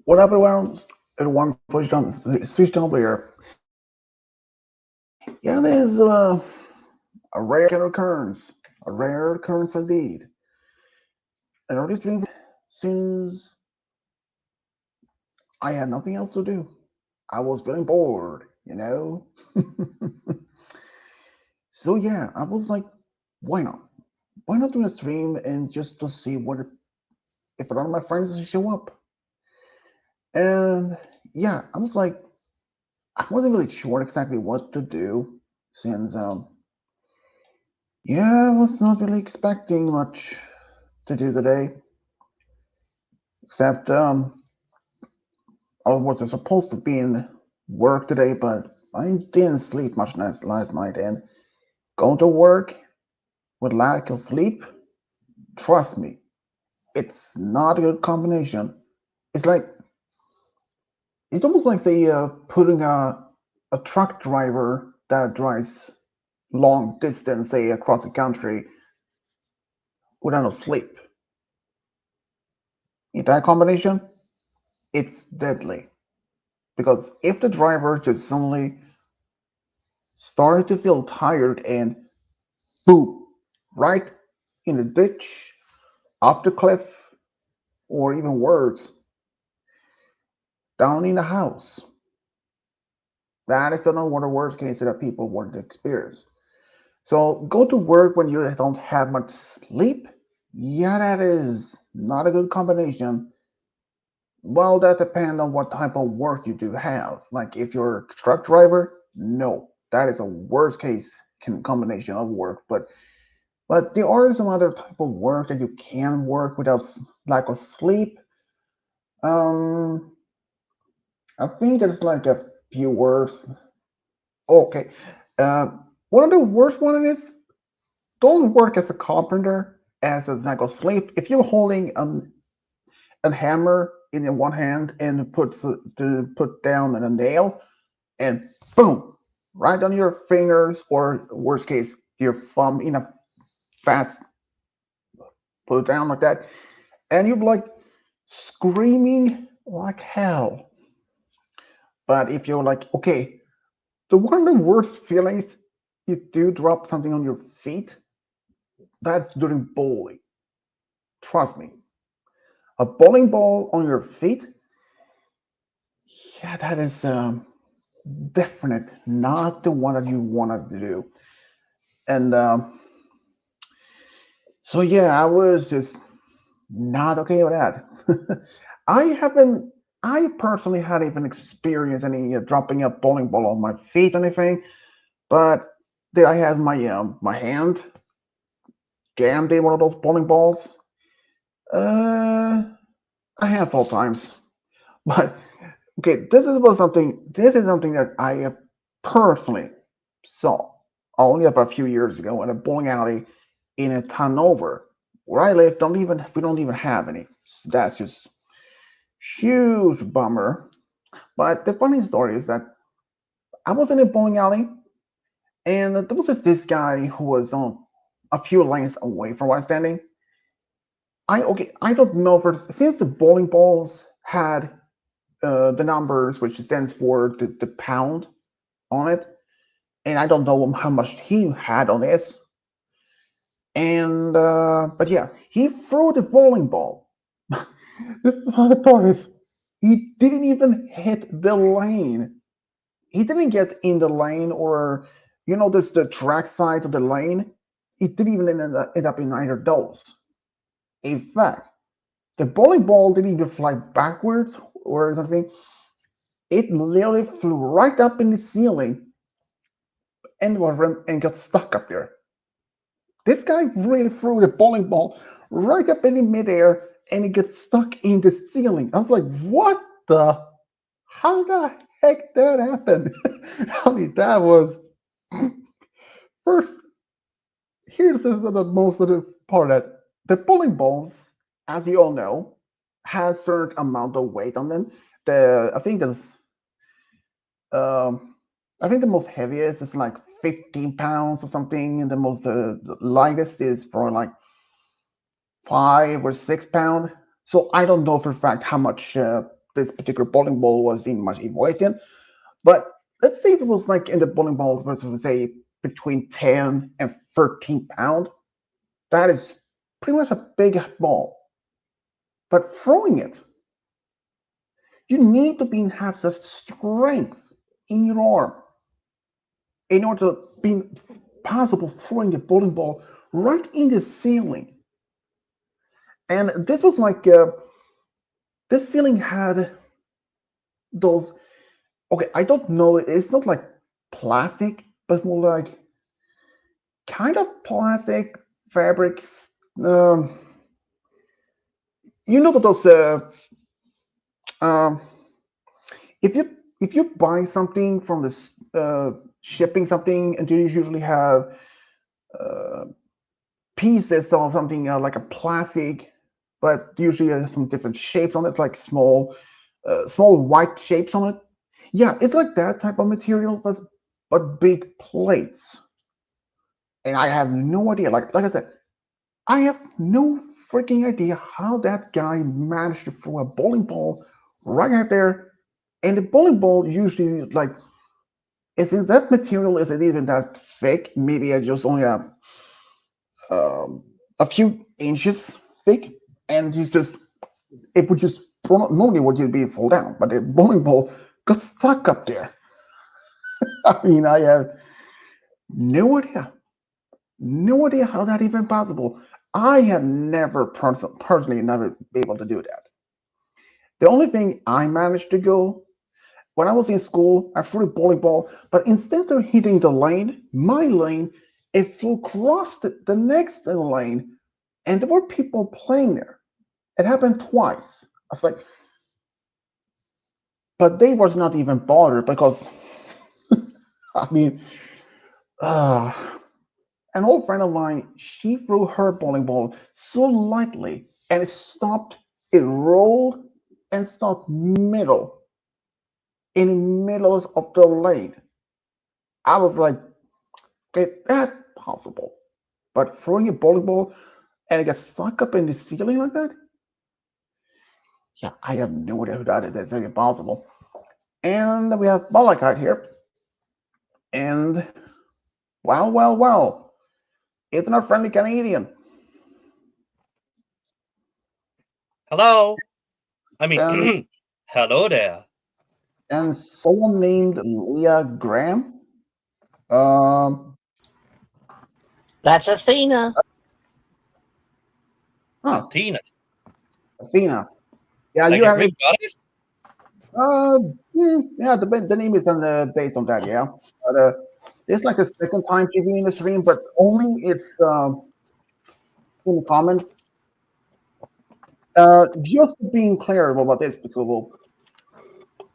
What up, everyone? Everyone switched on here. Yeah, it is a rare occurrence. A rare occurrence indeed. And I this dream since I had nothing else to do. I was feeling bored. So yeah, I was like, why not? Why not do a stream and just to see what if none of my friends show up? And yeah, I was like, I wasn't really sure exactly what to do since yeah, I was not really expecting much to do today, except I was supposed to be in work today, but I didn't sleep much last night, and going to work with lack of sleep, trust me, it's not a good combination. It's like it's almost like say putting a truck driver that drives long distance, say across the country, without no sleep. In that combination, it's deadly. Because if the driver just suddenly started to feel tired and boom, right in the ditch, off the cliff, or even worse, down in the house, that is the number one worst case that people want to experience. So go to work when you don't have much sleep. Yeah, that is not a good combination. Well, that depends on what type of work you do have. Like if you're a truck driver, no, that is a worst case combination of work. But there are some other type of work that you can work without lack of sleep. Um, I think there's like a few words. Okay, uh, one of the worst one is don't work as a carpenter as a lack of sleep. If you're holding a hammer in one hand and to put down a nail and boom, right on your fingers or worst case your thumb in a fast put it down like that, and you're like screaming like hell. But if you're like, okay, the one of the worst feelings you do drop something on your feet, that's during bowling. Trust me. A bowling ball on your feet, yeah, that is definite, not the one that you want to do. And so yeah, I was just not okay with that. I haven't, I personally hadn't even experienced any dropping a bowling ball on my feet or anything, but did I have my hand jammed in one of those bowling balls? Uh, a handful of times. But okay, This is something that I have personally saw only about a few years ago in a bowling alley in a town over where I live. Don't even We don't even have any. So that's just huge bummer. But the funny story is that I was in a bowling alley and there was this guy who was on a few lanes away from where I was standing. I don't know for since the bowling balls had the numbers which stands for the pound on it, and I don't know how much he had on this. And but yeah, he threw the bowling ball. The funny part is he didn't even hit the lane. He didn't get in the lane or this the track side of the lane. It didn't even end up in either of those. In fact, the bowling ball didn't even fly backwards or something. It literally flew right up in the ceiling and got stuck up there. This guy really threw the bowling ball right up in the midair and it gets stuck in the ceiling. I was like, what the? How the heck that happened? I mean, that was first. Here's the most of the part that the bowling balls, as you all know, has certain amount of weight on them. The um, I think the most heaviest is like 15 pounds or something, and the most lightest is for like 5 or 6 pound. So I don't know for a fact how much. this particular bowling ball was in much weighted. But let's say it was like in the bowling ball, let's say between 10 and 13 pounds. That is pretty much a big ball. But throwing it, you need to have such strength in your arm in order to be possible throwing a bowling ball right in the ceiling. And this was like this ceiling had those. Okay, I don't know. It's not like plastic, but more like kind of plastic fabrics. Um, you know those um, if you buy something from this shipping something, and you usually have uh, pieces of something like a plastic, but usually has some different shapes on it, like small white shapes on it. Yeah, it's like that type of material, but big plates. And I have no idea. Like I said, I have no freaking idea how that guy managed to throw a bowling ball right out there. And the bowling ball usually like, since that material isn't even that thick, maybe I just only have a few inches thick, and he's just it would just normally would just be fall down, but the bowling ball got stuck up there. I mean, I have no idea, no idea how that even possible. I have never personally never been able to do that. The only thing I managed to go when I was in school, I threw a bowling ball, but instead of hitting the lane, my lane, it flew across the next lane, and there were people playing there. It happened twice. I was like, but they was not even bothered because, I mean, uh, an old friend of mine, she threw her bowling ball so lightly, and it stopped. It rolled and stopped in the middle of the lane. I was like, okay, that possible. But throwing a bowling ball and it gets stuck up in the ceiling like that? Yeah, I have no idea who that is. That's impossible. And we have Malachite here. And well, isn't our friendly Canadian? Hello. I And mean, hello there. and someone named Leah Graham. Um, That's Athena. huh, Athena, Athena. Yeah, like you a have. Greek goddess? Uh, yeah, the name is on the based on that. Yeah, but it's like the second time she's been in the stream, but only it's in the comments. Just being clear about this because well,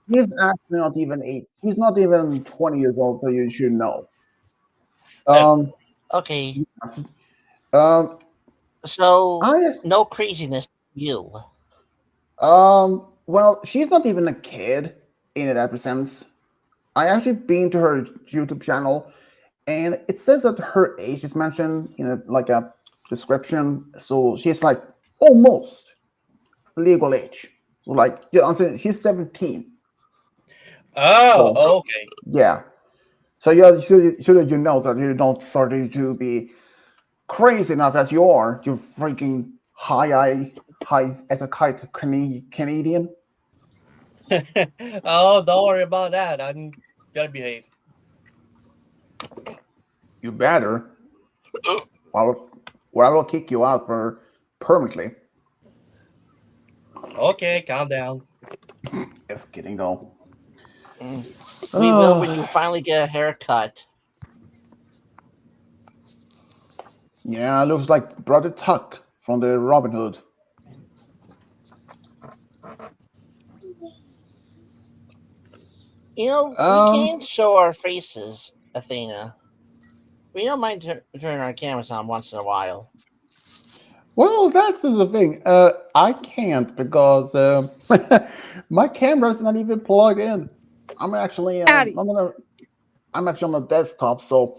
he's actually not even eight. He's not even 20 years old, so you should know. Oh, Um, Okay, yes. um, so I no craziness for you. well, she's not even a kid in that sense. I actually been to her YouTube channel, and it says that her age is mentioned in like a description. So she's like almost legal age. So like, yeah, I'm saying she's 17. So okay. yeah. So yeah, should you know that you don't start to be crazy enough as you are. You freaking high as a kite Canadian. Oh, don't worry about that. I'm gonna behave. You better. Well, or I will kick you out for permanently. Okay, calm down. Just kidding, though. Mm. We will when you Oh, finally get a haircut. yeah, looks like Brother Tuck from the Robin Hood. You know, we Um, can't show our faces, Athena. We don't mind turning our cameras on once in a while. well, that's the thing. I can't because my camera's not even plugged in. I'm actually, Howdy. I'm actually on the desktop, so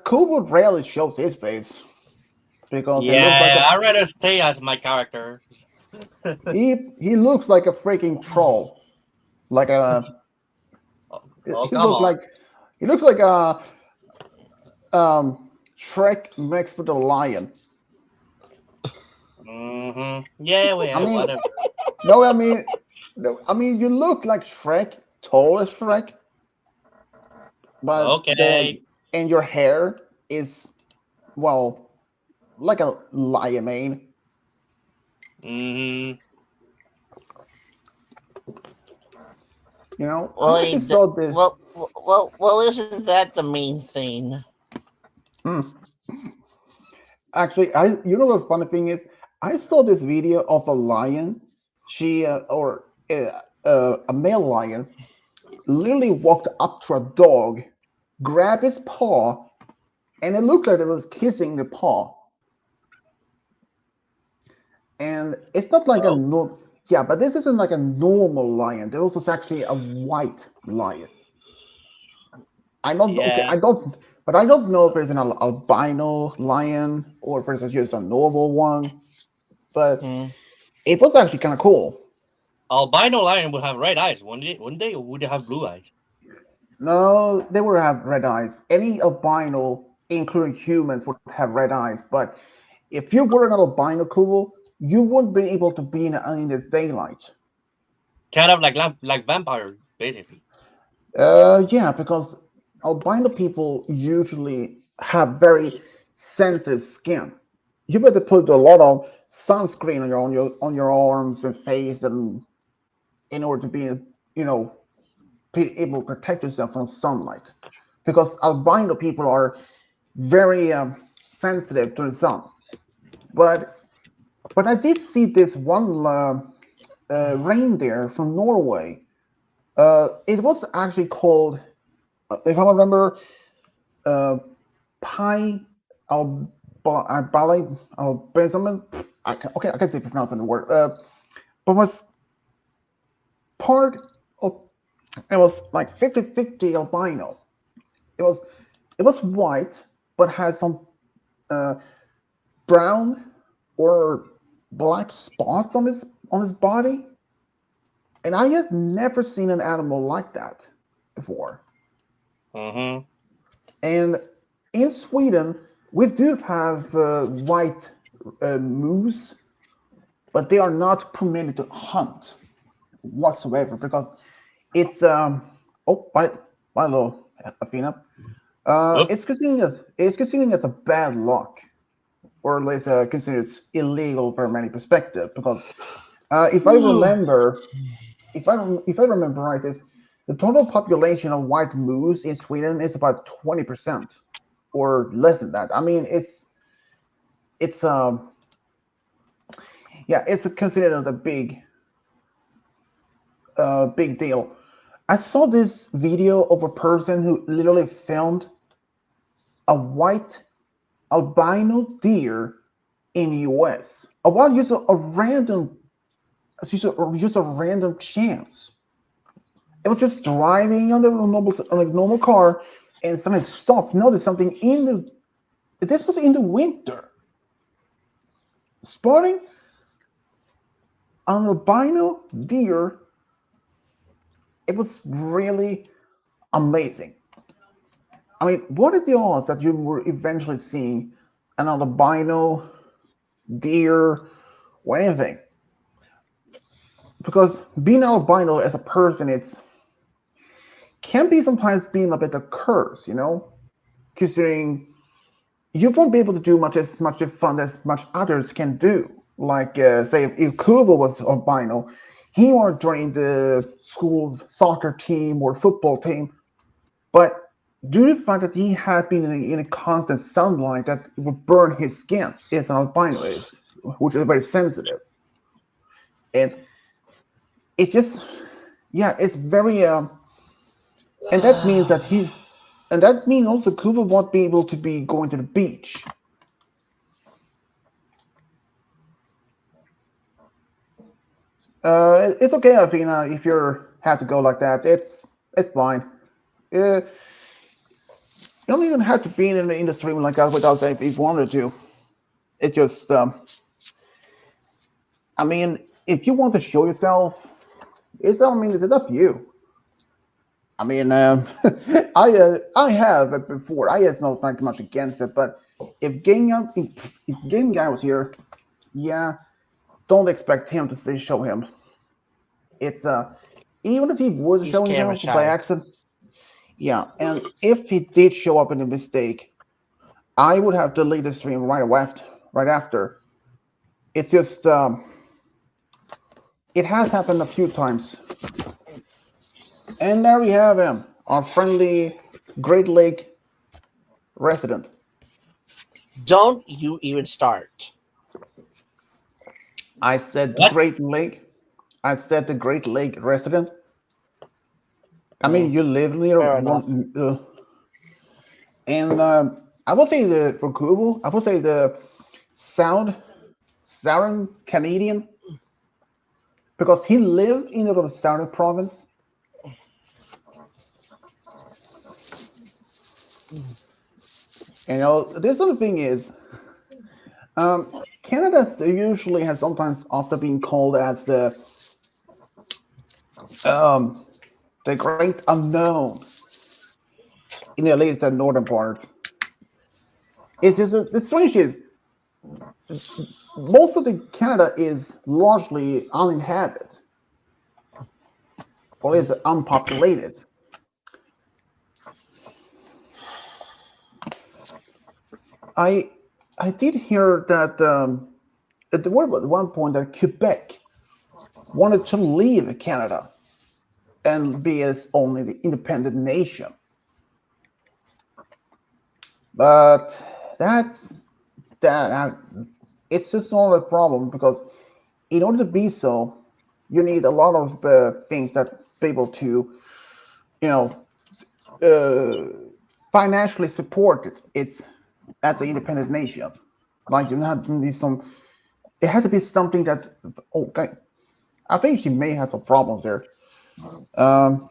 Kubo rarely shows his face because it looks like Yeah, a I'd rather stay as my character. He looks like a freaking troll. Like a Oh, he come looks on. like he looks like a Shrek mixed with a lion. Yeah, I well, mean, whatever. no, I mean, no, I mean, you look like Shrek, tall as Shrek, but the Okay. and your hair is well like a lion mane. Mm-hmm. You know, Well, I actually saw this. isn't that the main thing? Hmm. Actually, I you know what funny thing is? I saw this video of a lion. She or a male lion literally walked up to a dog, grabbed its paw, and it looked like it was kissing the paw. And it's not like a Oh, no, yeah, but this isn't like a normal lion. There was actually a white lion. I don't okay, yeah. I don't, but I don't know if it's an albino lion or if it's just a normal one. But Hmm. it was actually kind of cool. Albino lion would have red eyes, wouldn't they? Or would they have blue eyes? No, they would have red eyes. Any albino, including humans, would have red eyes. But if you were an albino Kubo, you wouldn't be able to be in the daylight. Kind of like vampire, basically. Yeah, because albino people usually have very sensitive skin. You better put a lot of sunscreen on your arms and face, and in order to be be able to protect yourself from sunlight, because albino people are very sensitive to the sun. But I did see this one reindeer from Norway. It was actually called, if I remember, uh, Pi Albali Benjamin. Okay, I can't say pronounce the word. But was part of it was like 50-50 albino. It was white, but had some uh, brown or black spots on his body, and I had never seen an animal like that before. Mm-hmm. And in Sweden, we do have white moose, but they are not permitted to hunt whatsoever because it's oh by law, Athena. Oops. It's considered as a bad luck, or at least considered it's illegal from many perspective. Because if I remember, if I remember right, is the total population of white moose in Sweden is about 20% or less than that. I mean, it's yeah, it's considered a big deal. I saw this video of a person who literally filmed a white albino deer in the US. A wild use a random just a random chance. It was just driving on a normal car, and suddenly stopped. Noticed something in the. This was in the winter. Spotting an albino deer. It was really amazing. I mean, what is the odds that you were eventually seeing an albino deer or anything? Because being albino as a person, it's can be sometimes being a bit of curse, considering you won't be able to do much of fun as much others can do. Like say if Kubo was albino, he would join the school's soccer team or football team, but due to the fact that he had been in a constant sunlight that would burn his skin, as an albino is, which is very sensitive, and it's just yeah, it's very and that means that and that means also Kubo won't be able to be going to the beach. It's okay, Alvina, if you have to go like that. It's fine. You don't even have to be in the industry like that without saying if you wanted to. It just I mean, if you want to show yourself, it's it's up to you. I mean, I have it before. I have not like much against it, but if Game Guy was here, yeah, don't expect him to say show him. It's even if he was He's showing camera himself by shy. accident, yeah, and if he did show up in a mistake, I would have to delete the stream right after. It's just it has happened a few times, and there we have him, our friendly Great Lake resident. Don't you even start. I said What? Great Lake. I said the Great Lake resident. I mean, Mm, you live near fair enough. one, and I would say the for Google, I would say the Southern Canadian, because he lived in the southern province. You know, this other thing is, Canada usually has sometimes often been called as um, the great unknown in at least the northern part. It's just the strange is most of the Canada is largely uninhabited or is unpopulated. I I did hear that there was at one point that Quebec wanted to leave Canada and be its only the independent nation, but that's that. It's just not a problem because in order to be so, you need a lot of things that be able to, you know, uh, financially support it. It's as an independent nation. Like you have to need some. It had to be something that. Okay, I think she may have some problems there. Um,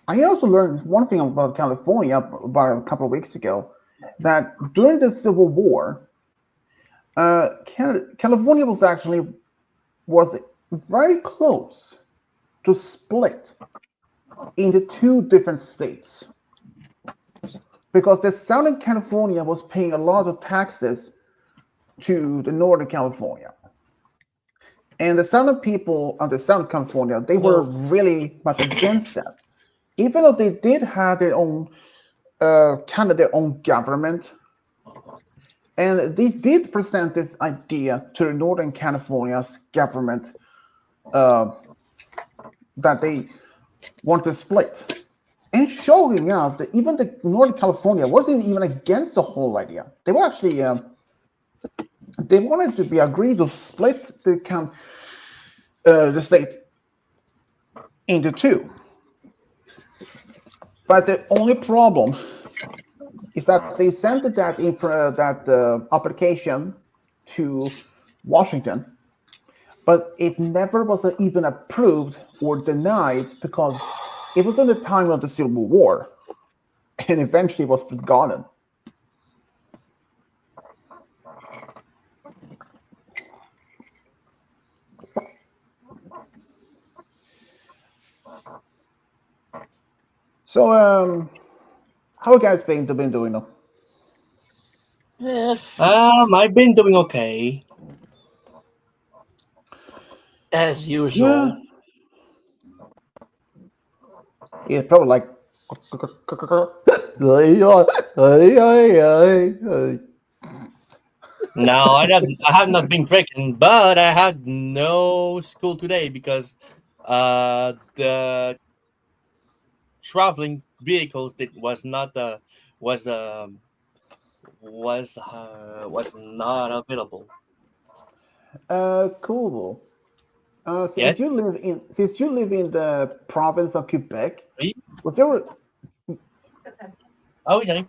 I also learned one thing about California about a couple of weeks ago that during the Civil War, California was very close to split into two different states because the Southern California was paying a lot of taxes to the Northern California. And the Southern people of the Southern California, they were really much against that. Even though they did have their own, kind of their own government, and they did present this idea to the Northern California's government uh, that they want to split. And showing up that even the Northern California wasn't even against the whole idea. They were actually they wanted to be agreed to split the state into two. But the only problem is that they sent that application to Washington, but it never was even approved or denied because it was in the time of the Civil War, and eventually was forgotten. So, how you guys been doing though? I've been doing okay. As Yeah, usual. it's probably like. No, I have not been drinking, but I had no school today because the traveling vehicles that was was not available. Cool. Yes. Since you live in the province of Quebec, Oui. was there Ah oui, j'arrive.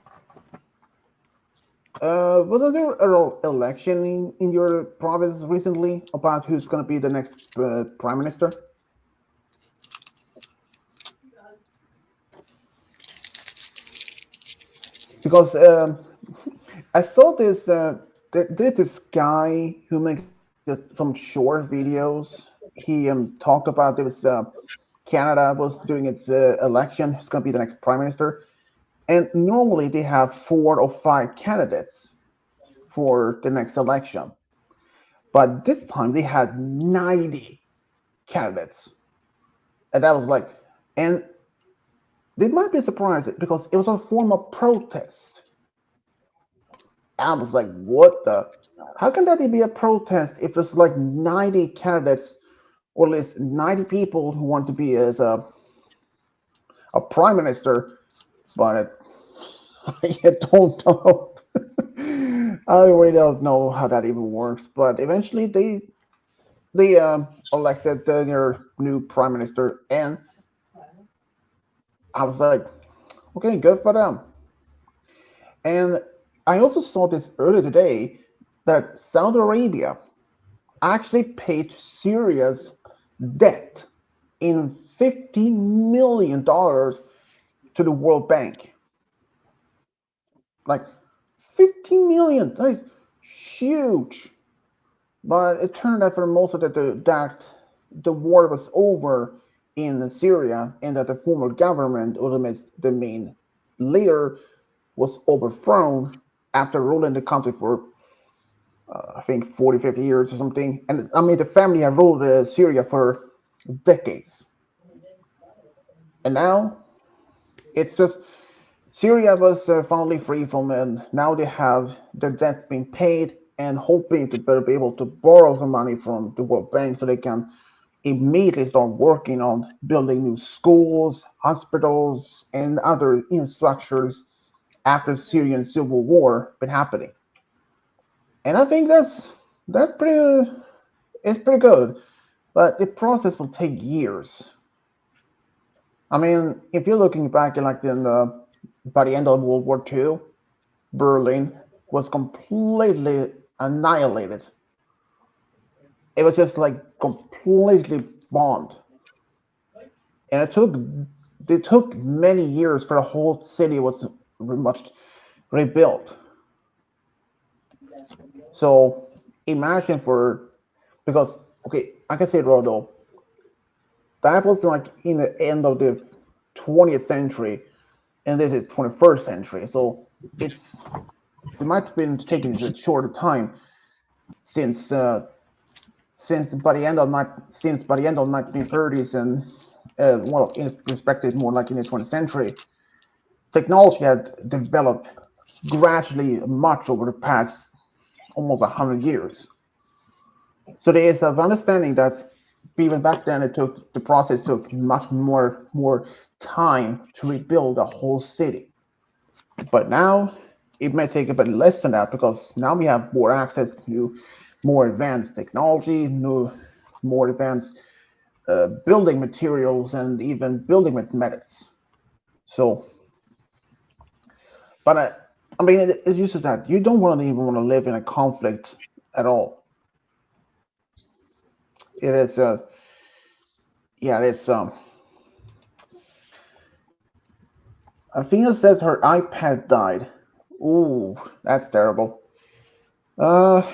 was there an election in your province recently about who's going to be the next prime minister? Because I saw this there's this guy who makes some short videos. He talked about this. Canada was doing its election. It's going to be the next prime minister, and normally they have 4 or 5 candidates for the next election, but this time they had 90 candidates, and that was like, and they might be surprised because it was a form of protest. I was like, what the? How can that be a protest if there's like 90 candidates, or at least 90 people who want to be as a prime minister? But I don't know. I really don't know how that even works. But eventually, they elected their new prime minister, and I was like, okay, good for them. And I also saw this earlier today that Saudi Arabia actually paid Syria's debt in $50 million to the World Bank. Like 15 million, that is huge. But it turned out for most of that the war was over in Syria, and that the former government, or the main leader, was overthrown after ruling the country for I think 40, 50 years or something. And I mean, the family had ruled Syria for decades. And now it's just Syria was finally free from, and now they have their debts being paid and hoping to be able to borrow some money from the World Bank so they can immediately start working on building new schools, hospitals, and other infrastructures after the Syrian civil war been happening. And I think it's pretty good, but the process will take years. I mean, if you're looking back by the end of World War II, Berlin was completely annihilated. It was just like completely bombed, and it took many years for the whole city was much rebuilt. So imagine because okay, I can say it though, that was like in the end of the 20th century, and this is 21st century. So it might have been taking a shorter time since by the end of 1930s and in perspective more like in the 20th century, technology had developed gradually much over the past almost 100 years. So there is an understanding that even back then the process took much more time to rebuild a whole city. But now it may take a bit less than that because now we have more access to more advanced technology, more advanced building materials, and even building methods. So, but I mean, it's just that you don't even want to live in a conflict at all. It is, yeah, it's Athena says her iPad died. Ooh, that's terrible. Well,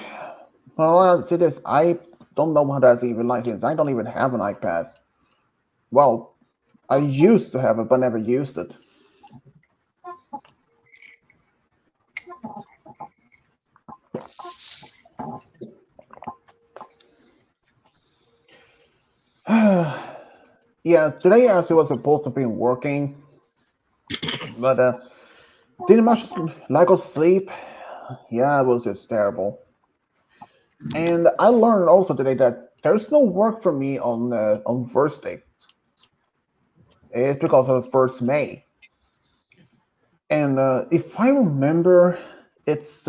I'll say this. I don't know how that's even like this. I don't even have an iPad. Well, I used to have it, but never used it. Yeah, today actually was supposed to be working, but didn't much lack of sleep. Yeah, it was just terrible. And I learned also today that there's no work for me on Thursday. It's because of the 1st May. And if I remember, it's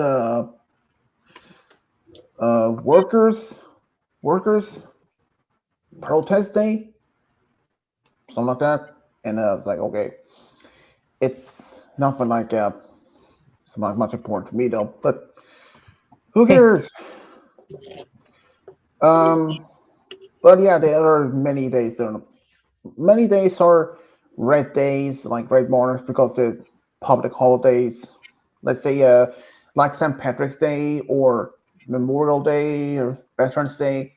workers protest day, something like that. And I was like, okay, it's nothing like it's not much important to me though. But who cares? But yeah, there are many days. Many days are red days, like red mornings, because the public holidays. Let's say like St. Patrick's Day or Memorial Day or Veterans Day.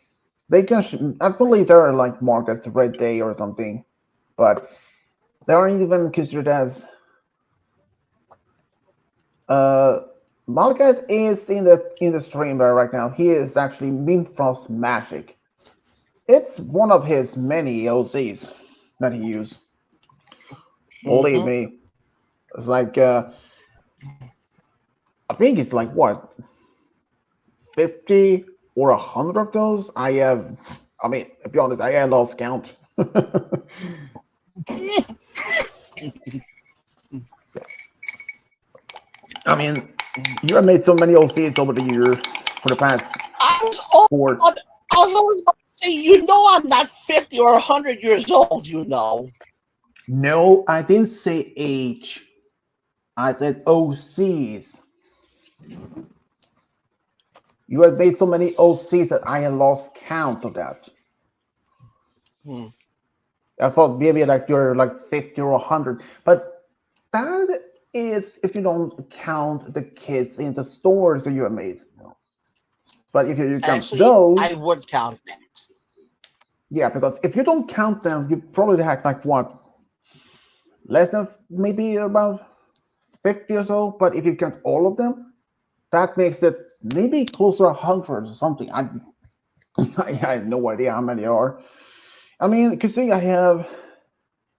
They can, I believe they're like marked as the Red Day or something, but they aren't even considered as. Uh, Malekith is in the stream right now. He is actually Minfrost Magic. It's one of his many OCs that he used. Believe Mm-hmm. me, it's like I think it's like what 50 or 100 of those. I have. I mean, to be honest, I had lost count. I mean, you have made so many OCs over the year for the past I was always, four. I was always about to say, I'm not 50 or 100 years old. No, I didn't say age. I said OCs. You have made so many OCs that I had lost count of that. Hmm. I thought maybe like you're like 50 or 100, but that is if you don't count the kids in the stores that you have made. But if you count Actually, I those, would count that. yeah, because if you don't count them, you probably have like what less than maybe about 50 or so. But if you count all of them, that makes it maybe closer to 100 or something. I have no idea how many are. I mean, you can see I have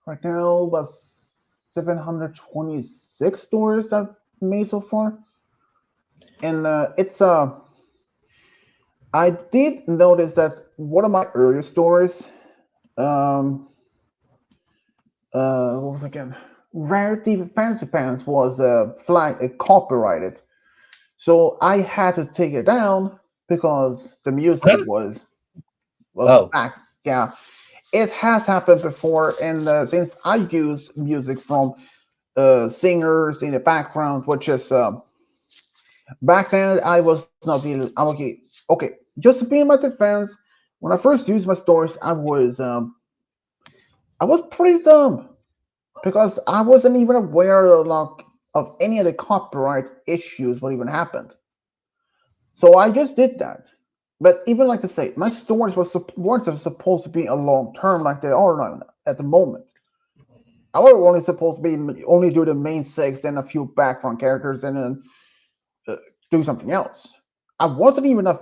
right now about 726 stores I've made so far. And it's I did notice that one of my earlier stories, um, what was it again? Rarity Fancy Pants was flag copyrighted, so I had to take it down because the music Huh? was Oh, back. Yeah, it has happened before, and since I use music from singers in the background, which is back then I was not really I'm okay. Okay, just to be in my defense, when I first used my stories, I was pretty dumb because I wasn't even aware of any of the copyright issues what even happened. So I just did that. But even like to say, my stories weren't supposed to be a long term like they are now at the moment. I was only supposed to be only do the main six, then a few background characters, and then uh, do something else. I wasn't even an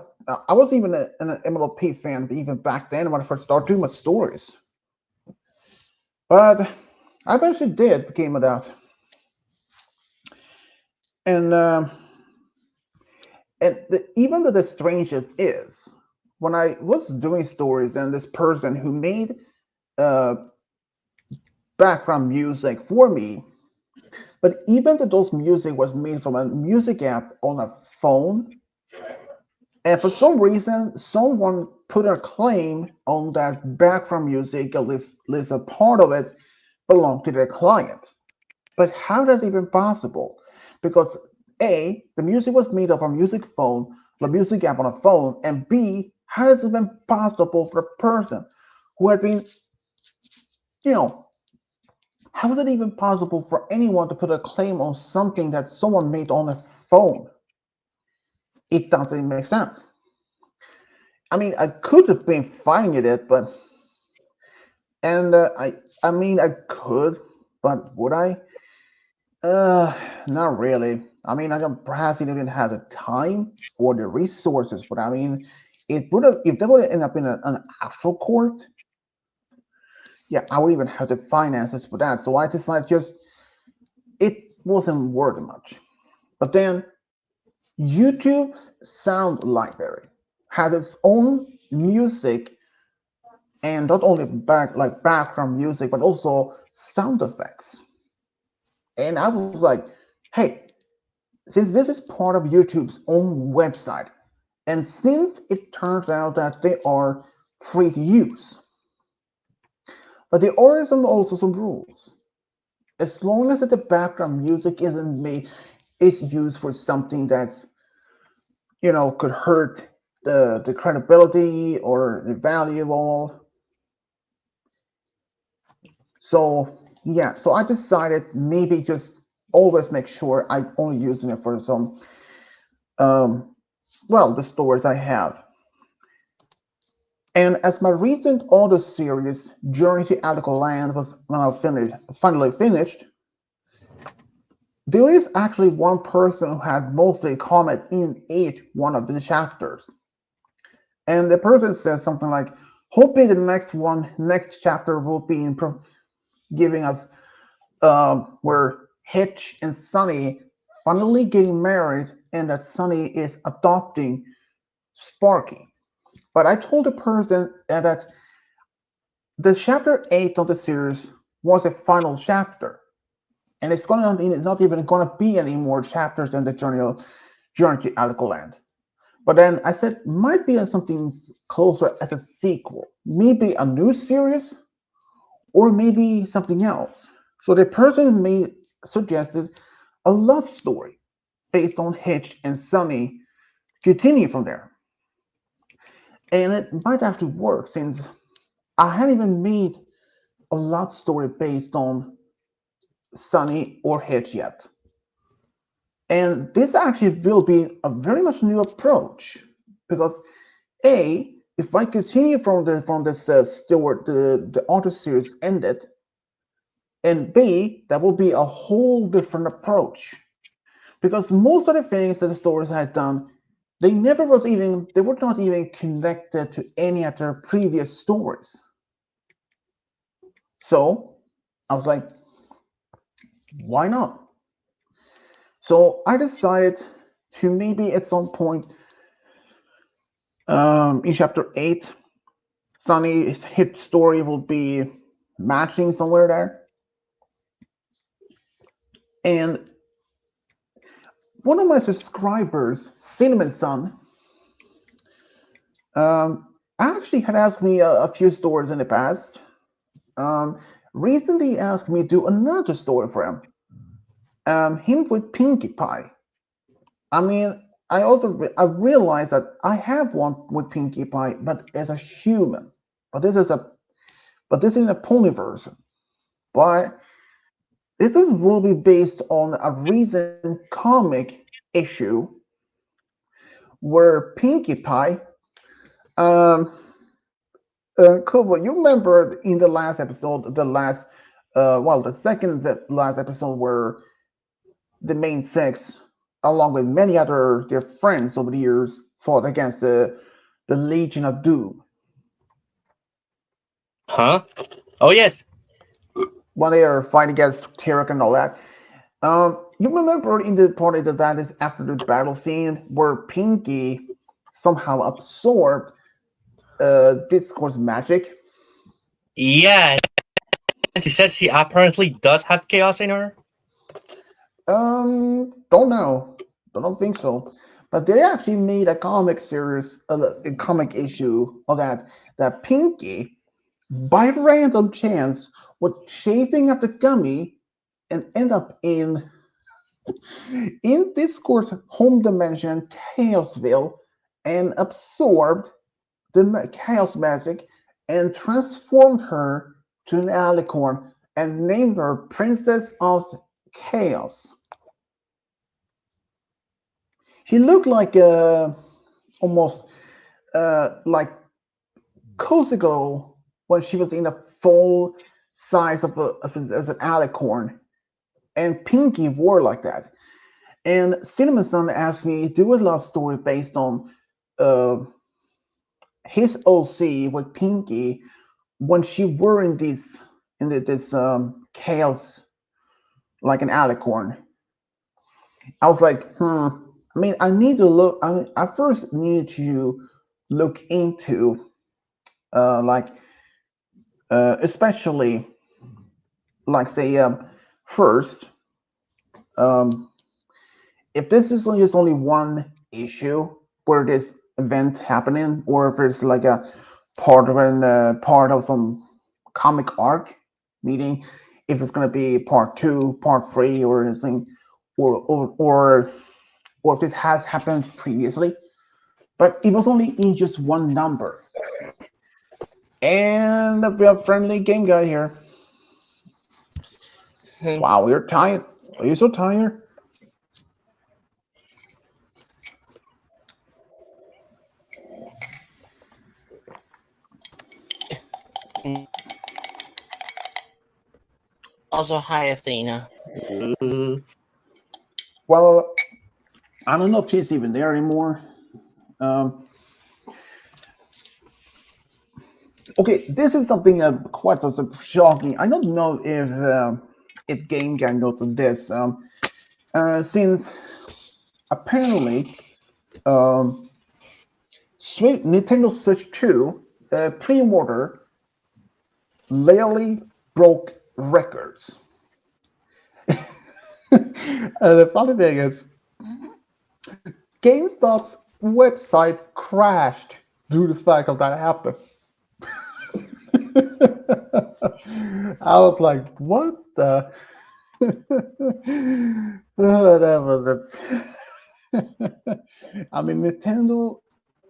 MLP fan even back then when I first started doing my stories. But I eventually did became a that, and even though the strangest is when I was doing stories and this person who made uh, background music for me, but even though those music was made from a music app on a phone, and for some reason, someone put a claim on that background music, at least a part of it, belonged to their client. But how does it even possible? Because A, the music was made of a music phone, the music app on a phone, and B, how is it even possible for a person who had been, you know, how is it even possible for anyone to put a claim on something that someone made on a phone? It doesn't make sense. I mean, I could have been finding it, but and I mean, I could, but would I? Not really. I mean, I don't perhaps even have the time or the resources, but I mean, it would have if they would end up in an actual court. Yeah, I would even have the finances for that. So I decided just it wasn't worth much. But then YouTube's Sound Library has its own music and not only background music, but also sound effects. And I was like, hey, since this is part of YouTube's own website, and since it turns out that they are free to use, but there are also some rules. As long as the background music isn't made is used for something that's could hurt the credibility or the value of all. So yeah, so I decided maybe just always make sure I only using it for some um well, the stories I have. And as my recent audio series, Journey to Alico Land, was now finally finished, there is actually one person who had mostly comment in each one of the chapters. And the person says something like, hoping the next chapter will be giving us where Hitch and Sunny finally getting married and that Sunny is adopting Sparky. But I told the person that the chapter 8 of the series was a final chapter. And it's not even gonna be any more chapters in the Journey to Alico Land. But then I said might be something closer as a sequel. Maybe a new series or maybe something else. So the person suggested a love story based on Hitch and Sunny continue from there. And it might actually work since I hadn't even made a love story based on Sunny or Hitch yet. And this actually will be a very much new approach because A, if I continue from this story, the auto series ended, and B, that will be a whole different approach because most of the things that the stories had done, they were not even connected to any of their previous stories. So I was like, why not? So I decided to maybe at some point in chapter 8, Sunny's hit story will be matching somewhere there. And one of my subscribers, Cinnamon Sun, actually had asked me a few stories in the past. Recently asked me to do another story for him. Him with Pinkie Pie. I mean, I realized that I have one with Pinkie Pie, but as a human. But this is a pony version. But this is will be based on a recent comic issue where Pinkie Pie, um, Kubo, you remember in the last episode, the second last episode where the main six, along with many other their friends over the years, fought against the Legion of Doom. Huh? Oh yes. When they are fighting against Terek and all that. You remember in the part that is after the battle scene where Pinkie somehow absorbed Discord's magic? Yeah. She said she apparently does have chaos in her. Don't know. Don't think so. But they actually made a comic series, a comic issue of that Pinkie, by random chance, was chasing after Gummy and end up in Discord's home dimension, Chaosville, and absorbed the chaos magic and transformed her to an alicorn and named her Princess of Chaos. She looked like almost like Kozuko when she was in the full size as an alicorn, and Pinkie wore like that. And Cinnamon Sun asked me to do a love story based on uh, his OC with Pinkie when she were in this chaos like an alicorn. I was like, I mean, I need to look. I first needed to look into like especially like say first um, if this is just only one issue where this event happening, or if it's like a part of some comic arc, meaning if it's going to be part two, part three, or anything, or if this has happened previously. But it was only in just one number. And a real friendly game guy here. Wow, you're tired. Are you so tired? Also, hi, Athena. Well, I don't know if she's even there anymore. Um, okay, this is something quite shocking. I don't know if Game Gang knows of this. Since apparently Nintendo Switch 2 pre-order literally broke records. And the funny thing is, GameStop's website crashed due to the fact of that happened. I was like, what the? Oh, that was it. I mean, Nintendo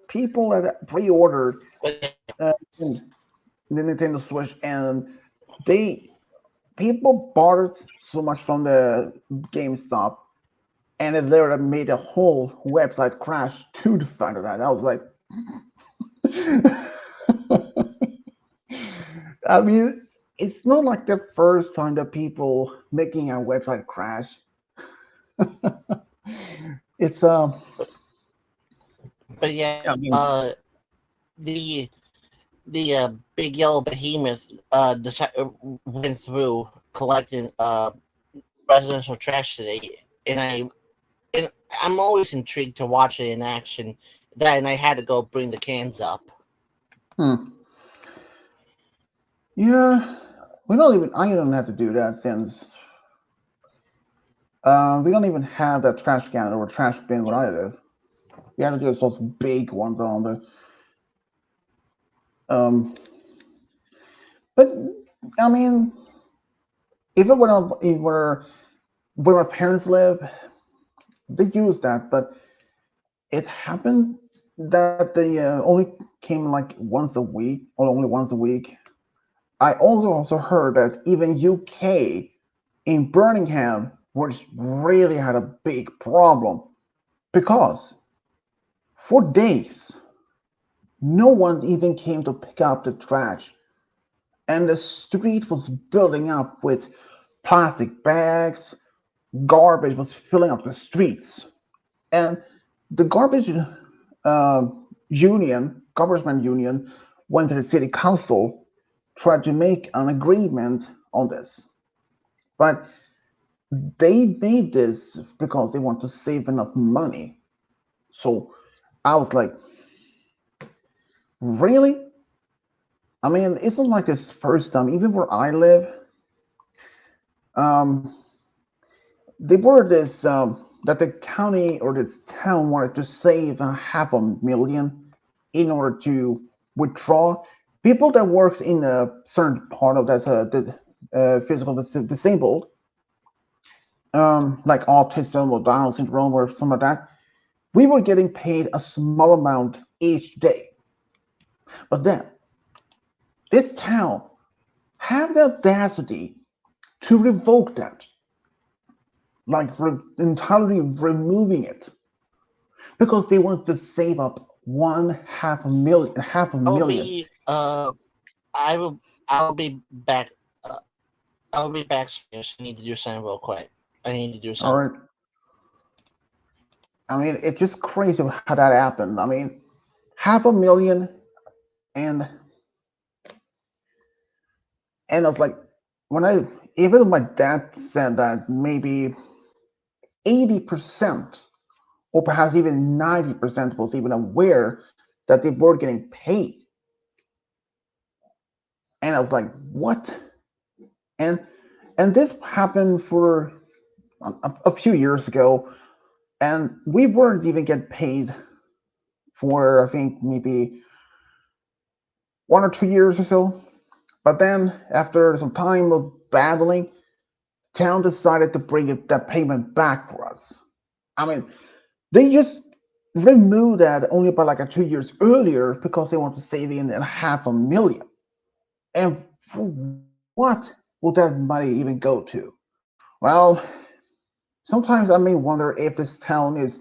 people that pre-ordered the Nintendo Switch, and people bought it so much from the GameStop, and it literally made a whole website crash to the fact of that. I was like, I mean, it's not like the first time that people making a website crash. It's But yeah, I mean, the big yellow behemoth went through collecting residential trash today, and I'm always intrigued to watch it in action. And I had to go bring the cans up. Yeah, we don't even. I don't have to do that since we don't even have that trash can or trash bin where I live. We have to do those big ones on the. But I mean, even where my parents live, they use that, but it happened that they only came like once a week or only once a week. I also heard that even UK in Birmingham, which really had a big problem because for days no one even came to pick up the trash, and the street was building up with plastic bags. Garbage was filling up the streets, and the uh, government union, went to the city council, tried to make an agreement on this, but they made this because they want to save enough money. So I was like, really? I mean, it's not like this first time. Even where I live, um, they were this that the county or this town wanted to save a $500,000 in order to withdraw people that works in a certain part of that's physical disabled, like autism or Down syndrome or some of that. We were getting paid a small amount each day, but then this town had the audacity to revoke that, like entirely removing it, because they wanted to save up half a million. I'll be back. I'll be back. I need to do something real quick. I need to do All something. right. I mean, it's just crazy how that happened. I mean, $500,000, and I was like, even my dad said that maybe 80% or perhaps even 90% was even aware that they were getting paid. And I was like, what? And this happened for a few years ago, and we weren't even getting paid for, I think, maybe 1 or 2 years or so. But then after some time of battling, town decided to bring that payment back for us. I mean, they just removed that only about like 2 years earlier because they want to save in $500,000. And for what would that money even go to? Well, sometimes I may wonder if this town is,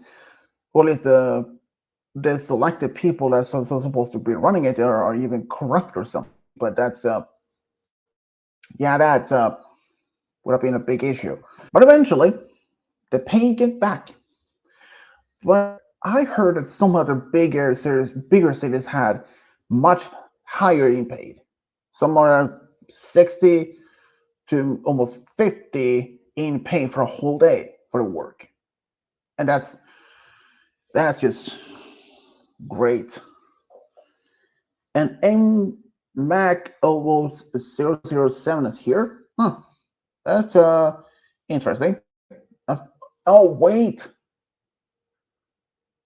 well, is the selected people that are supposed to be running it are even corrupt or something. but that's yeah, that's would have been a big issue. But eventually, the pay get back. But I heard that some other bigger cities had much higher in paid. Some are 60 to almost 50 in pay for a whole day for the work, and that's just great. And M Mac almost 007 is here. Huh. That's interesting. Oh wait,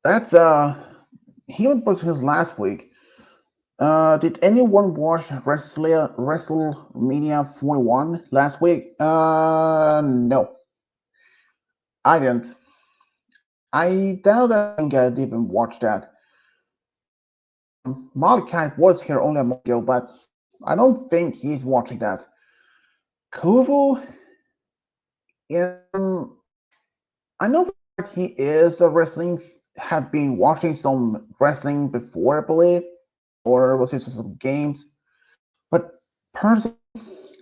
that's he was his last week. Did anyone watch WrestleMania 41 last week? No, I didn't. I doubt I think I'd even watch that. Malachi was here only a month ago, but I don't think he's watching that. Kuvu, um, I know that he is a wrestling, had been watching some wrestling before, I believe, or was it just some games? But personally,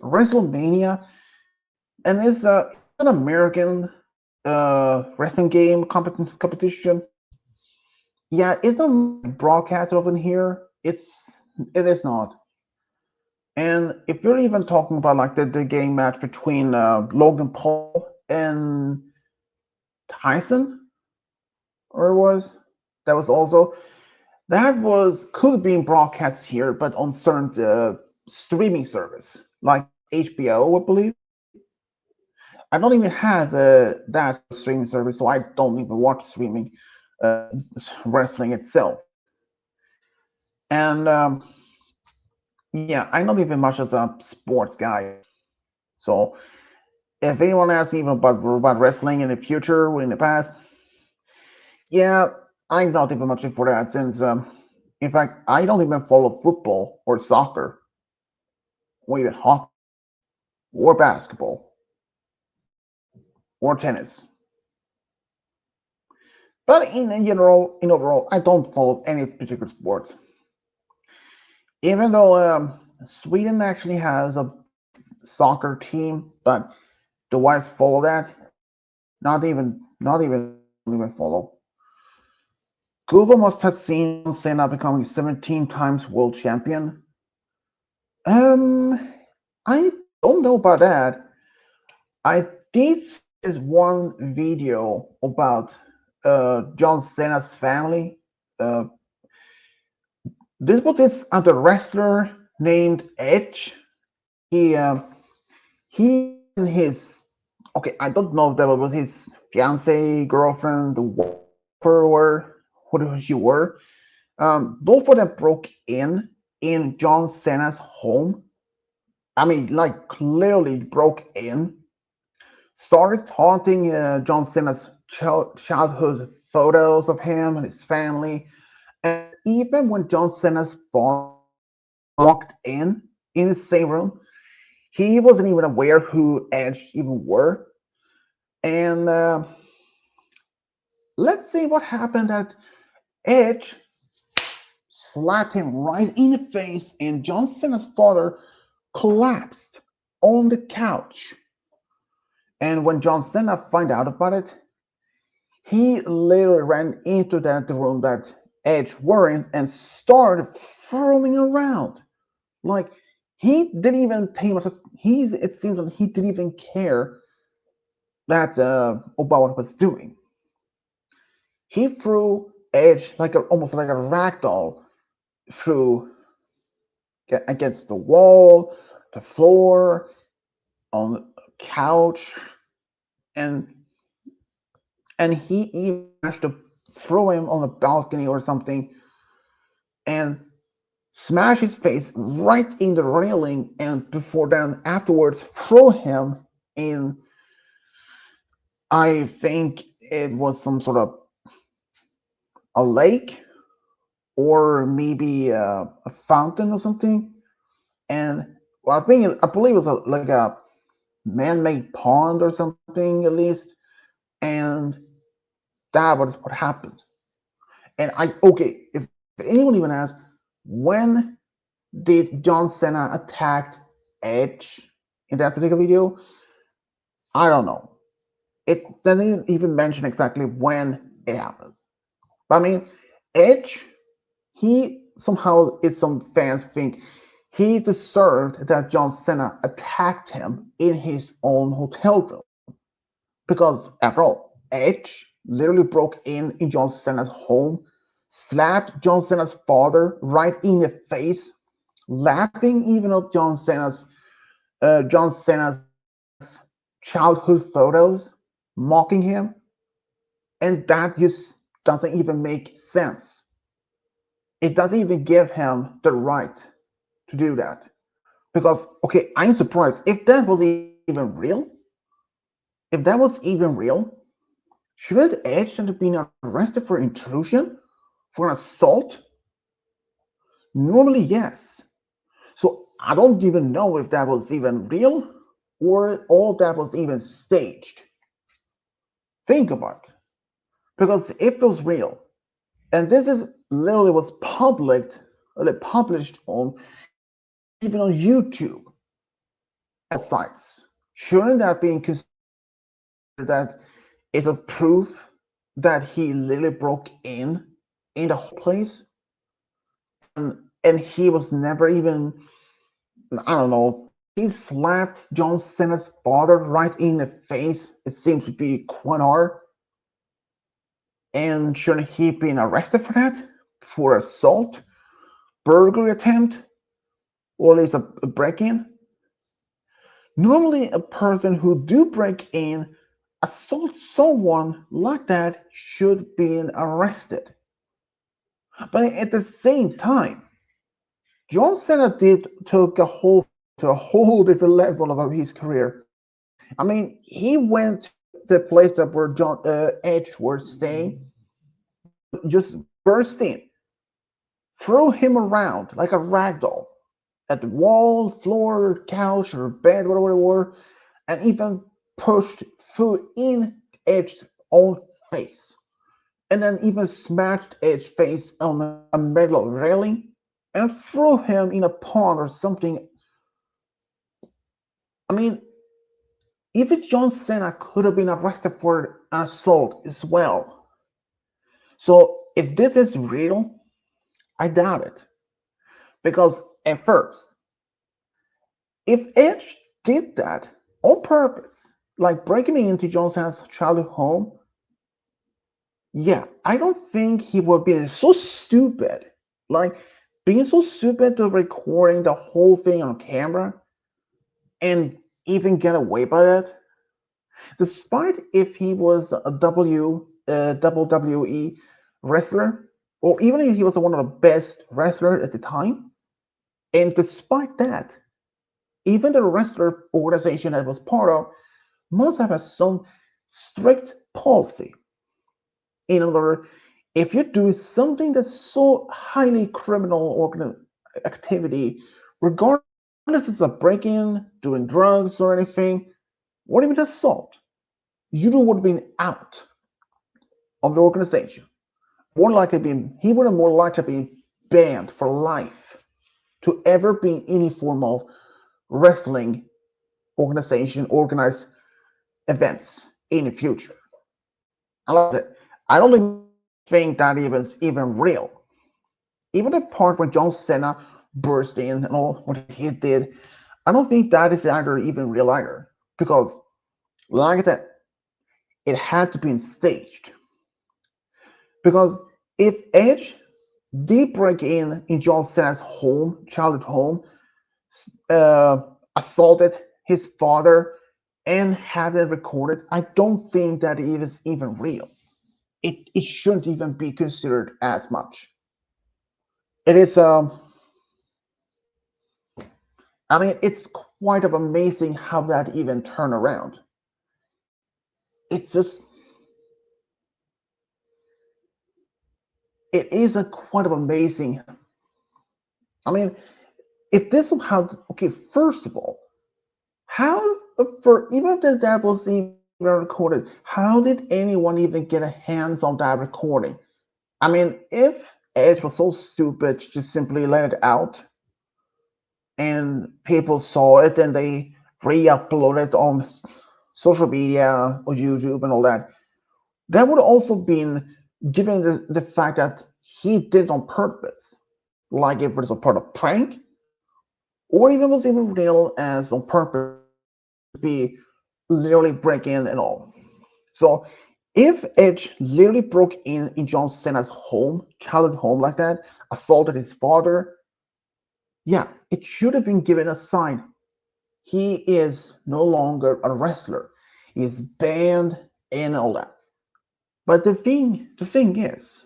WrestleMania, and it's an American wrestling game competition. Yeah, it's not broadcasted over here. It is not. And if you're even talking about like the game match between Logan Paul and Tyson, or was that was also that was could have been broadcast here, but on certain streaming service like HBO, I believe. I don't even have that streaming service, so I don't even watch streaming uh, wrestling itself. And yeah, I'm not even much as a sports guy. So if anyone asks me about wrestling in the future or in the past, yeah, I'm not even much for that since, in fact, I don't even follow football or soccer or even hockey or basketball or tennis. But in overall, I don't follow any particular sports. Even though Sweden actually has a soccer team, but do I follow that? Not even follow. Google must have seen Senna becoming 17 times world champion. Um, I don't know about that. I did see this one video about John Cena's family. Uh, this was this other wrestler named Edge. He he and his okay, I don't know if that was his fiance, girlfriend, or whatever she were. Both of them broke in John Cena's home. I mean, like clearly broke in. Started taunting John Cena's childhood photos of him and his family. And even when John Cena's boss walked in the same room, he wasn't even aware who Edge even were. And let's see what happened at Edge slapped him right in the face, and John Cena's father collapsed on the couch. And when John Cena found out about it, he literally ran into the room that Edge were in and started throwing around. Like he didn't even pay much. It seems like he didn't even care that about what he was doing. He threw Edge like almost like a rag doll through against the wall, the floor, on the couch, and he even managed to throw him on a balcony or something and smash his face right in the railing, and before then afterwards throw him in, I think it was some sort of a lake or maybe a fountain or something. And well, I believe it was like a man-made pond or something at least, and that was what happened. And I okay, if anyone even asks when did John Cena attack Edge in that particular video? I don't know. It doesn't even mention exactly when it happened. But I mean, Edge, he somehow, it's some fans think he deserved that John Cena attacked him in his own hotel room. Because after all, Edge literally broke in John Cena's home, slapped John Cena's father right in the face, laughing even at John Cena's childhood photos, mocking him, and that just doesn't even make sense. It doesn't even give him the right to do that. Because okay, I'm surprised if that was even real. If that was even real, shouldn't Edge have been arrested for intrusion, for assault? Normally, yes. So I don't even know if that was even real or all that was even staged. Think about it. Because if it was real, and this is literally was published on even on YouTube sites, shouldn't that be considered that is a proof that he literally broke in the whole place, and he was never even, I don't know, he slapped John Cena's father right in the face. It seems to be quite hard. And shouldn't he been arrested for that? For assault, burglary attempt, or at least a break-in? Normally, a person who do break in, assault someone like that should be arrested. But at the same time, John Cena did took a whole to a whole different level of his career. I mean, he went to the place that where John Edge was staying, just burst in, threw him around like a rag doll at the wall, floor, couch, or bed, whatever it were, and even pushed food in Edge's own face, and then even smashed Edge's face on a metal railing and threw him in a pond or something. I mean, even John Cena could have been arrested for assault as well. So if this is real, I doubt it. Because at first, if Edge did that on purpose, like breaking into John Cena's childhood home, yeah, I don't think he would be so stupid. Like being so stupid to recording the whole thing on camera and even get away by it. Despite if he was a WWE wrestler, or even if he was one of the best wrestlers at the time, and despite that, even the wrestler organization that was part of must have some strict policy. In other words, if you do something that's so highly criminal activity, regardless if it's a break-in, doing drugs or anything, or even assault, you would have been out of the organization. More likely being he would have more likely been banned for life to ever be in any form of wrestling organization, organized events in the future. I don't even think that even real. Even the part when John Cena burst in and all what he did, I don't think that is either even real either. Because, like I said, it had to be staged. Because if Edge did break in John Cena's home, childhood home, assaulted his father, and had it recorded, I don't think that it is even real. It shouldn't even be considered as much. It is I mean, it's quite of amazing how that even turned around. It's just it is a quite of amazing. I mean, if this somehow okay, first of all, how for even if that was even recorded, how did anyone even get a hands on that recording? I mean, if Edge was so stupid to simply let it out, and people saw it and they re-uploaded it on social media or YouTube and all that, that would also been given the fact that he did it on purpose, like if it was a part of prank, or even was even real as on purpose to be literally break in and all. So if Edge literally broke in John Cena's home, childhood home like that, assaulted his father, yeah, it should have been given a sign. He is no longer a wrestler. He is banned and all that. But the thing is,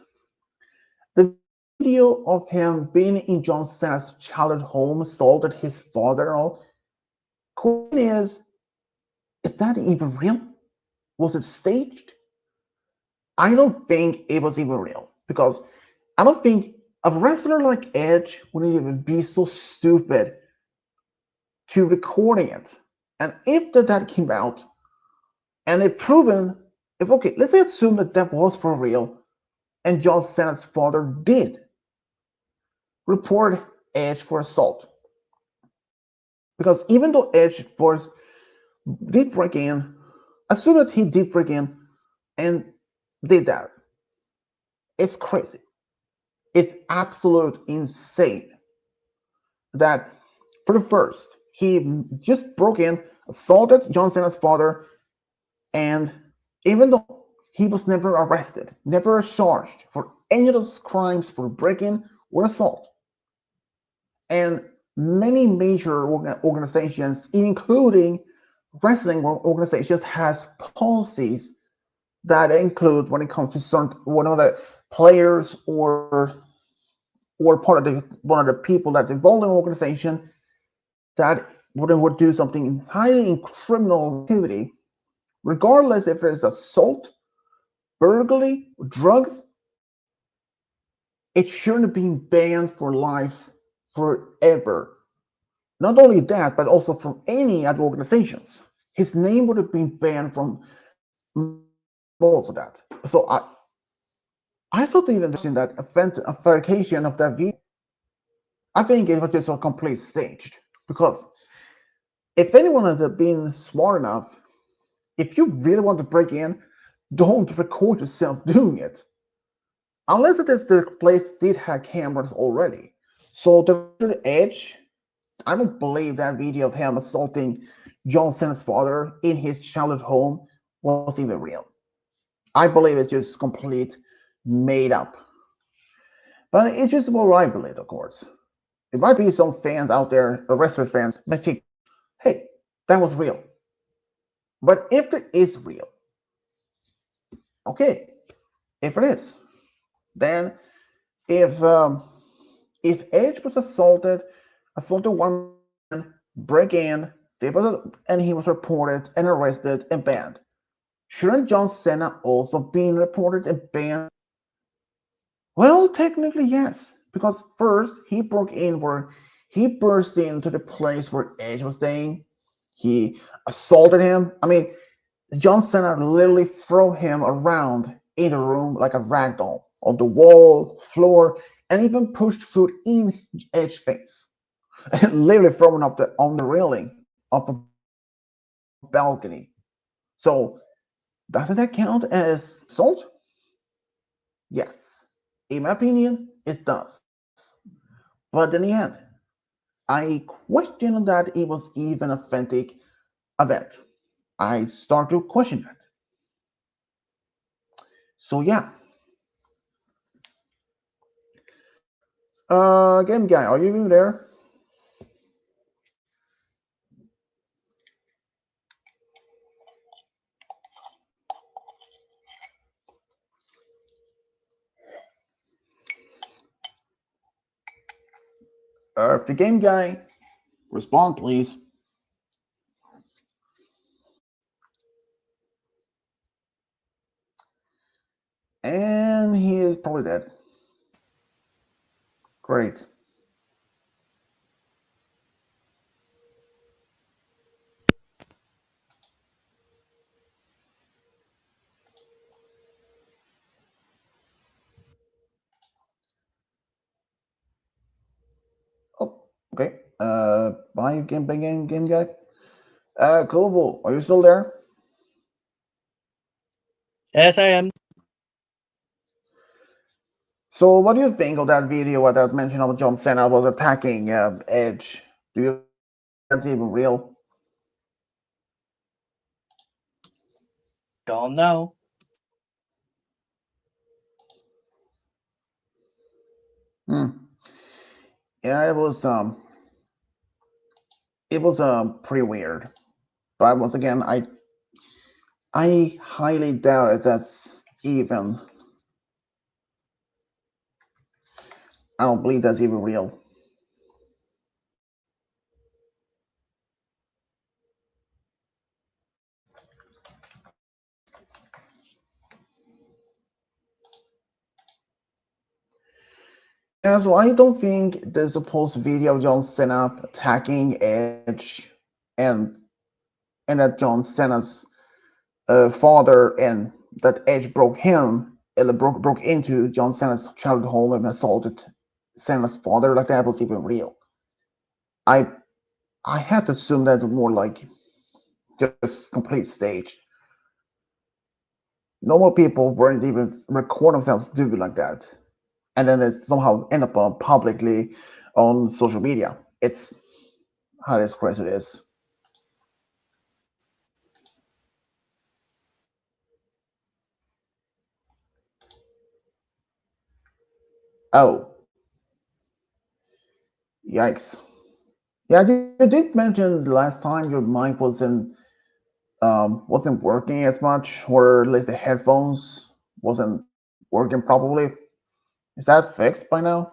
the video of him being in John Cena's childhood home, assaulted his father and all. Question is that even real? Was it staged? I don't think it was even real because I don't think a wrestler like Edge wouldn't even be so stupid to recording it. And if that came out and it proven, if okay, let's say assume that was for real, and John Cena's father did report Edge for assault, because even though Edge was did break in, assume that he did break in and did that, it's crazy. It's absolute insane that for the first, he just broke in, assaulted John Cena's father, and even though he was never arrested, never charged for any of those crimes for breaking or assault, and many major organizations, including wrestling organizations, has policies that include when it comes to certain one of the players or part of the one of the people that's involved in an organization that would do something highly in criminal activity, regardless if it's assault, burglary, drugs, it shouldn't have been banned for life forever. Not only that, but also from any other organizations. His name would have been banned from most of that. So I thought even that authentication of that video, I think it was just a complete staged. Because if anyone has been smart enough, if you really want to break in, don't record yourself doing it. Unless it is the place did have cameras already. So the Edge, I don't believe that video of him assaulting John Cena's father in his childhood home was even real. I believe it's just complete made up. But it's just what I believe, of course. There might be some fans out there, wrestler fans, that think, hey, that was real. But if it is real, okay, if it is, then if if Edge was assaulted one man, break in, and he was reported and arrested and banned, shouldn't John Cena also been reported and banned? Well, technically yes, because first he broke in where he burst into the place where Edge was staying. He assaulted him. I mean, John Cena literally threw him around in the room like a rag doll on the wall, floor, and even pushed food in Edge's face, and literally throwing up on the railing of a balcony. So doesn't that count as assault? Yes. In my opinion, it does. But in the end, I question that it was even authentic event. I start to question that. So yeah, game guy, are you even there? If the game guy, respond please. And he is probably dead. Great. Oh, okay. Bye, game guy. Kobo, are you still there? Yes, I am. So, what do you think of that video where that mention of John Cena was attacking Edge? Do you think that's even real? Don't know. Hmm. Yeah, it was pretty weird. But once again, I highly doubt it. That's even. I don't believe that's even real. Yeah, so I don't think the supposed video of John Cena attacking Edge and that John Cena's father and that Edge broke him, broke into John Cena's childhood home and assaulted Cena's father like that was even real. I I had to assume that was more like just complete stage. Normal people weren't even record themselves do like that, and then it somehow end up publicly on social media. It's how this crazy it is. Oh, yikes! Yeah, you did mention last time your mic wasn't working as much, or at least the headphones wasn't working properly. Is that fixed by now?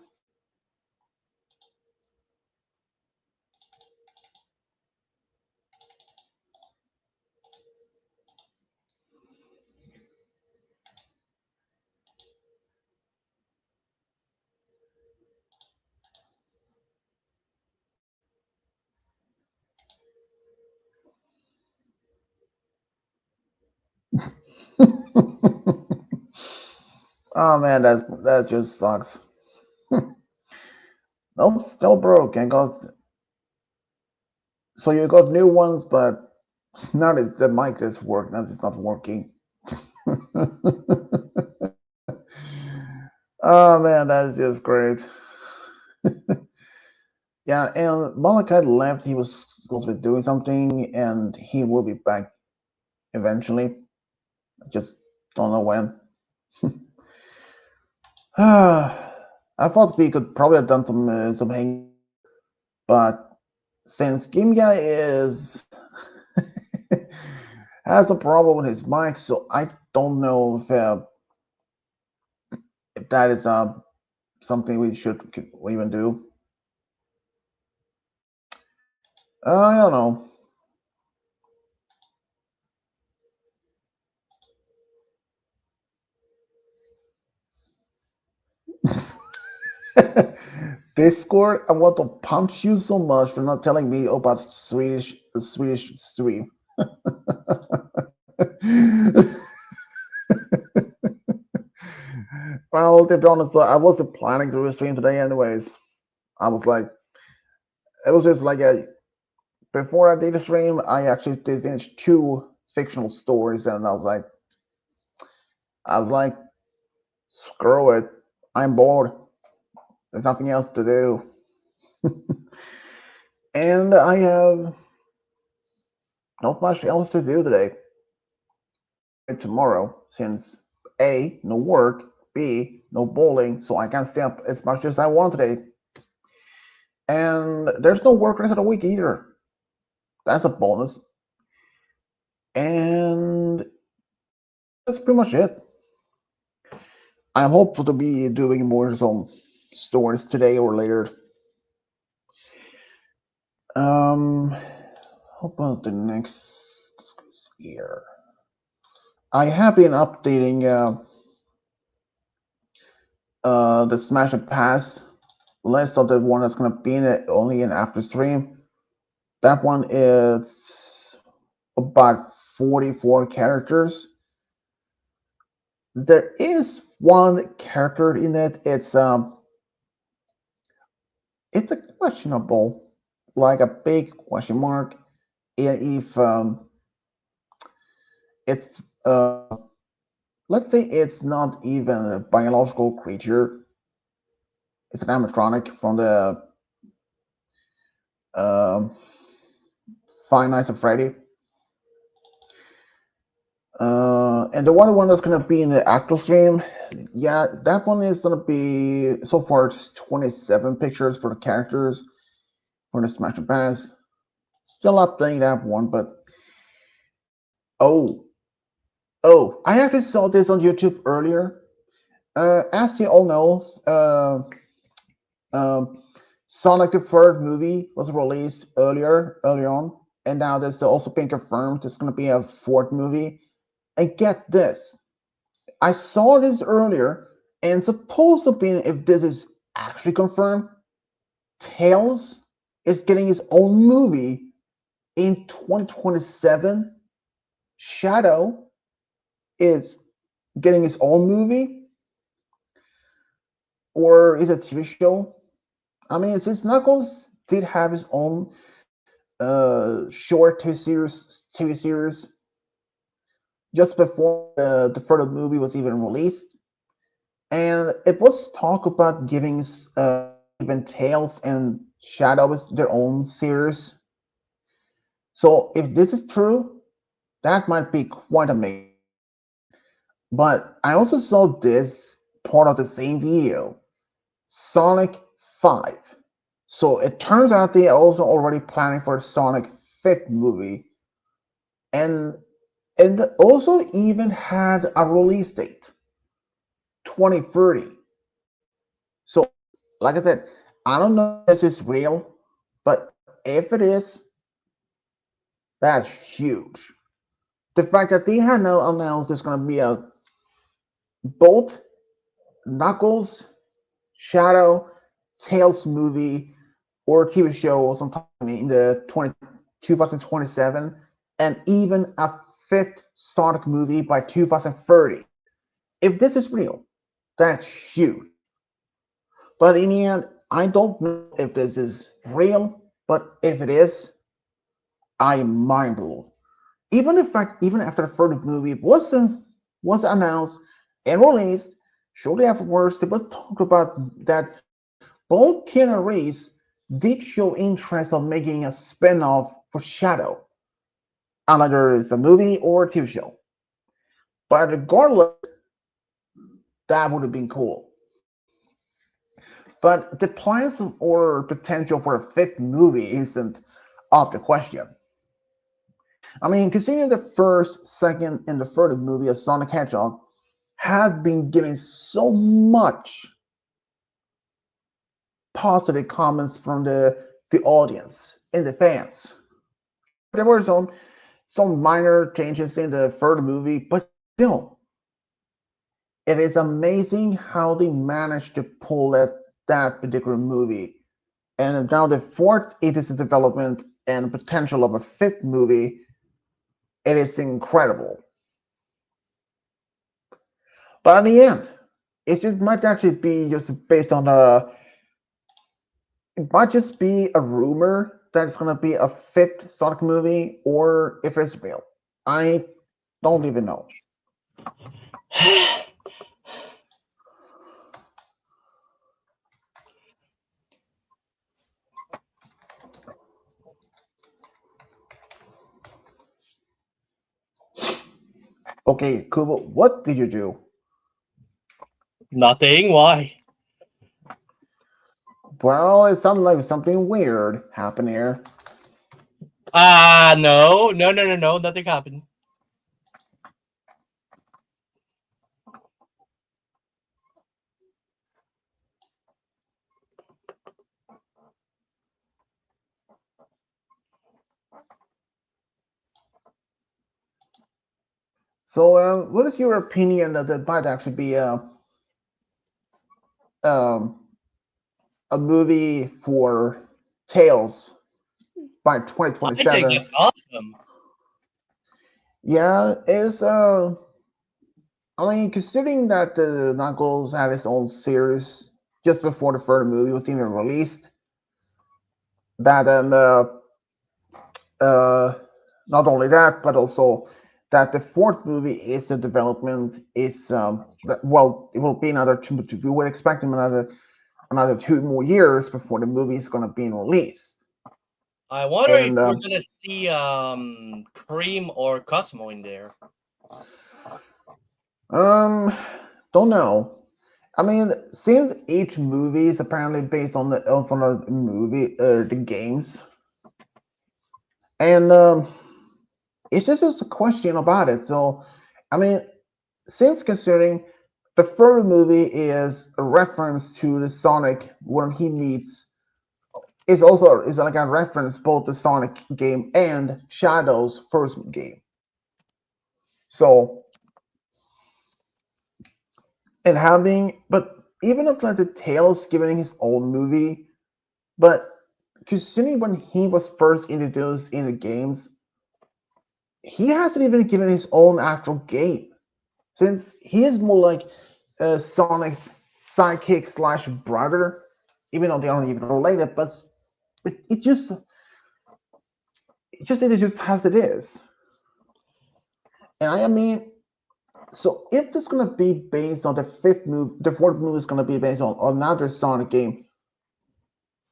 Oh man, that just sucks. Nope, still broke. I got so you got new ones, but now the mic is working. Now it's not working. Oh man, that's just great. Yeah, and Malachi left. He was supposed to be doing something, and he will be back eventually. I just don't know when. I thought we could probably have done some hang, but since Game Guy is has a problem with his mic, so I don't know if that is something we should even do. I don't know. Discord, I want to punch you so much for not telling me about the Swedish stream. Well, to be honest, I wasn't planning to do a stream today, anyways. I was like, it was just like before I did the stream, I actually did finish two fictional stories, and I was like, screw it, I'm bored. There's nothing else to do, and I have not much else to do today. And tomorrow, since A, no work, B, no bowling, so I can stay up as much as I want today. And there's no work rest of the week either. That's a bonus. And that's pretty much it. I'm hopeful to be doing more some stories today or later. How about the next here? I have been updating the Smash and Pass list of the one that's gonna be in it only in after stream. That one is about 44 characters. There is one character in it. It's a questionable like a big question mark if it's let's say it's not even a biological creature. It's an animatronic from the um, Five Nights at Freddy. And the one that's gonna be in the actual stream, yeah, that one is gonna be so far it's 27 pictures for the characters for the Smash and Pass. Still not playing that one, but oh, I actually saw this on YouTube earlier. As you all know, um, Sonic the Third movie was released earlier on, and now there's also been confirmed there's gonna be a fourth movie. And get this, I saw this earlier, and supposedly, if this is actually confirmed, Tails is getting his own movie in 2027. Shadow is getting his own movie, or is it a TV show? I mean, since Knuckles did have his own short TV series just before the third movie was even released, and it was talk about giving even Tails and Shadow their own series. So if this is true, that might be quite amazing. But I also saw this part of the same video, Sonic 5. So it turns out they are also already planning for a Sonic 5th movie. And it also even had a release date, 2030. So, like I said, I don't know if this is real, but if it is, that's huge. The fact that they had now announced there's going to be a both Knuckles, Shadow, Tails movie or TV show sometime in the 2027, and even a fifth Sonic movie by 2030. If this is real, that's huge. But in the end, I don't know if this is real, but if it is, I am mind blown. Even after the third movie was announced and released, shortly afterwards, there was talk about that both Keanu Reeves did show interest of making a spin-off for Shadow, either it's a movie or a TV show. But regardless, that would have been cool. But the plans or potential for a fifth movie isn't off the question. I mean, considering the first, second, and the third movie of Sonic Hedgehog have been getting so much positive comments from the audience and the fans. There were some minor changes in the third movie, but still, it is amazing how they managed to pull that particular movie. And now the fourth, it is a development and potential of a fifth movie. It is incredible. But in the end, it might actually be just based on it might just be a rumor that it's gonna be a fifth Sonic movie, or if it's real. I don't even know. Okay, Kubo, what did you do? Nothing. Why? Well, it sounded like something weird happened here. No. Nothing happened. So, what is your opinion that there might actually be um, a movie for Tails by I think 2027? that's awesome. Yeah, is I mean, considering that the Knuckles had his own series just before the third movie was even released, that and uh, not only that, but also that the fourth movie is the development is that, well, it will be another two. We would expect them another 2 more years before the movie is going to be released. I wonder if And we're gonna see Cream or Cosmo in there. um, don't know. I mean, since each movie is apparently based on the movie, the games, and it's just a question about it. So, I mean, since considering the third movie is a reference to the Sonic when he meets, it's also is like a reference both the Sonic game and Shadow's first game. So, and having, but even if like the Tails giving his own movie, but considering when he was first introduced in the games, he hasn't even given his own actual game, since he is more like Sonic's sidekick slash brother, even though they aren't even related. But it is just as it is. And I mean, so if it's gonna be based on the fourth movie is gonna be based on another Sonic game.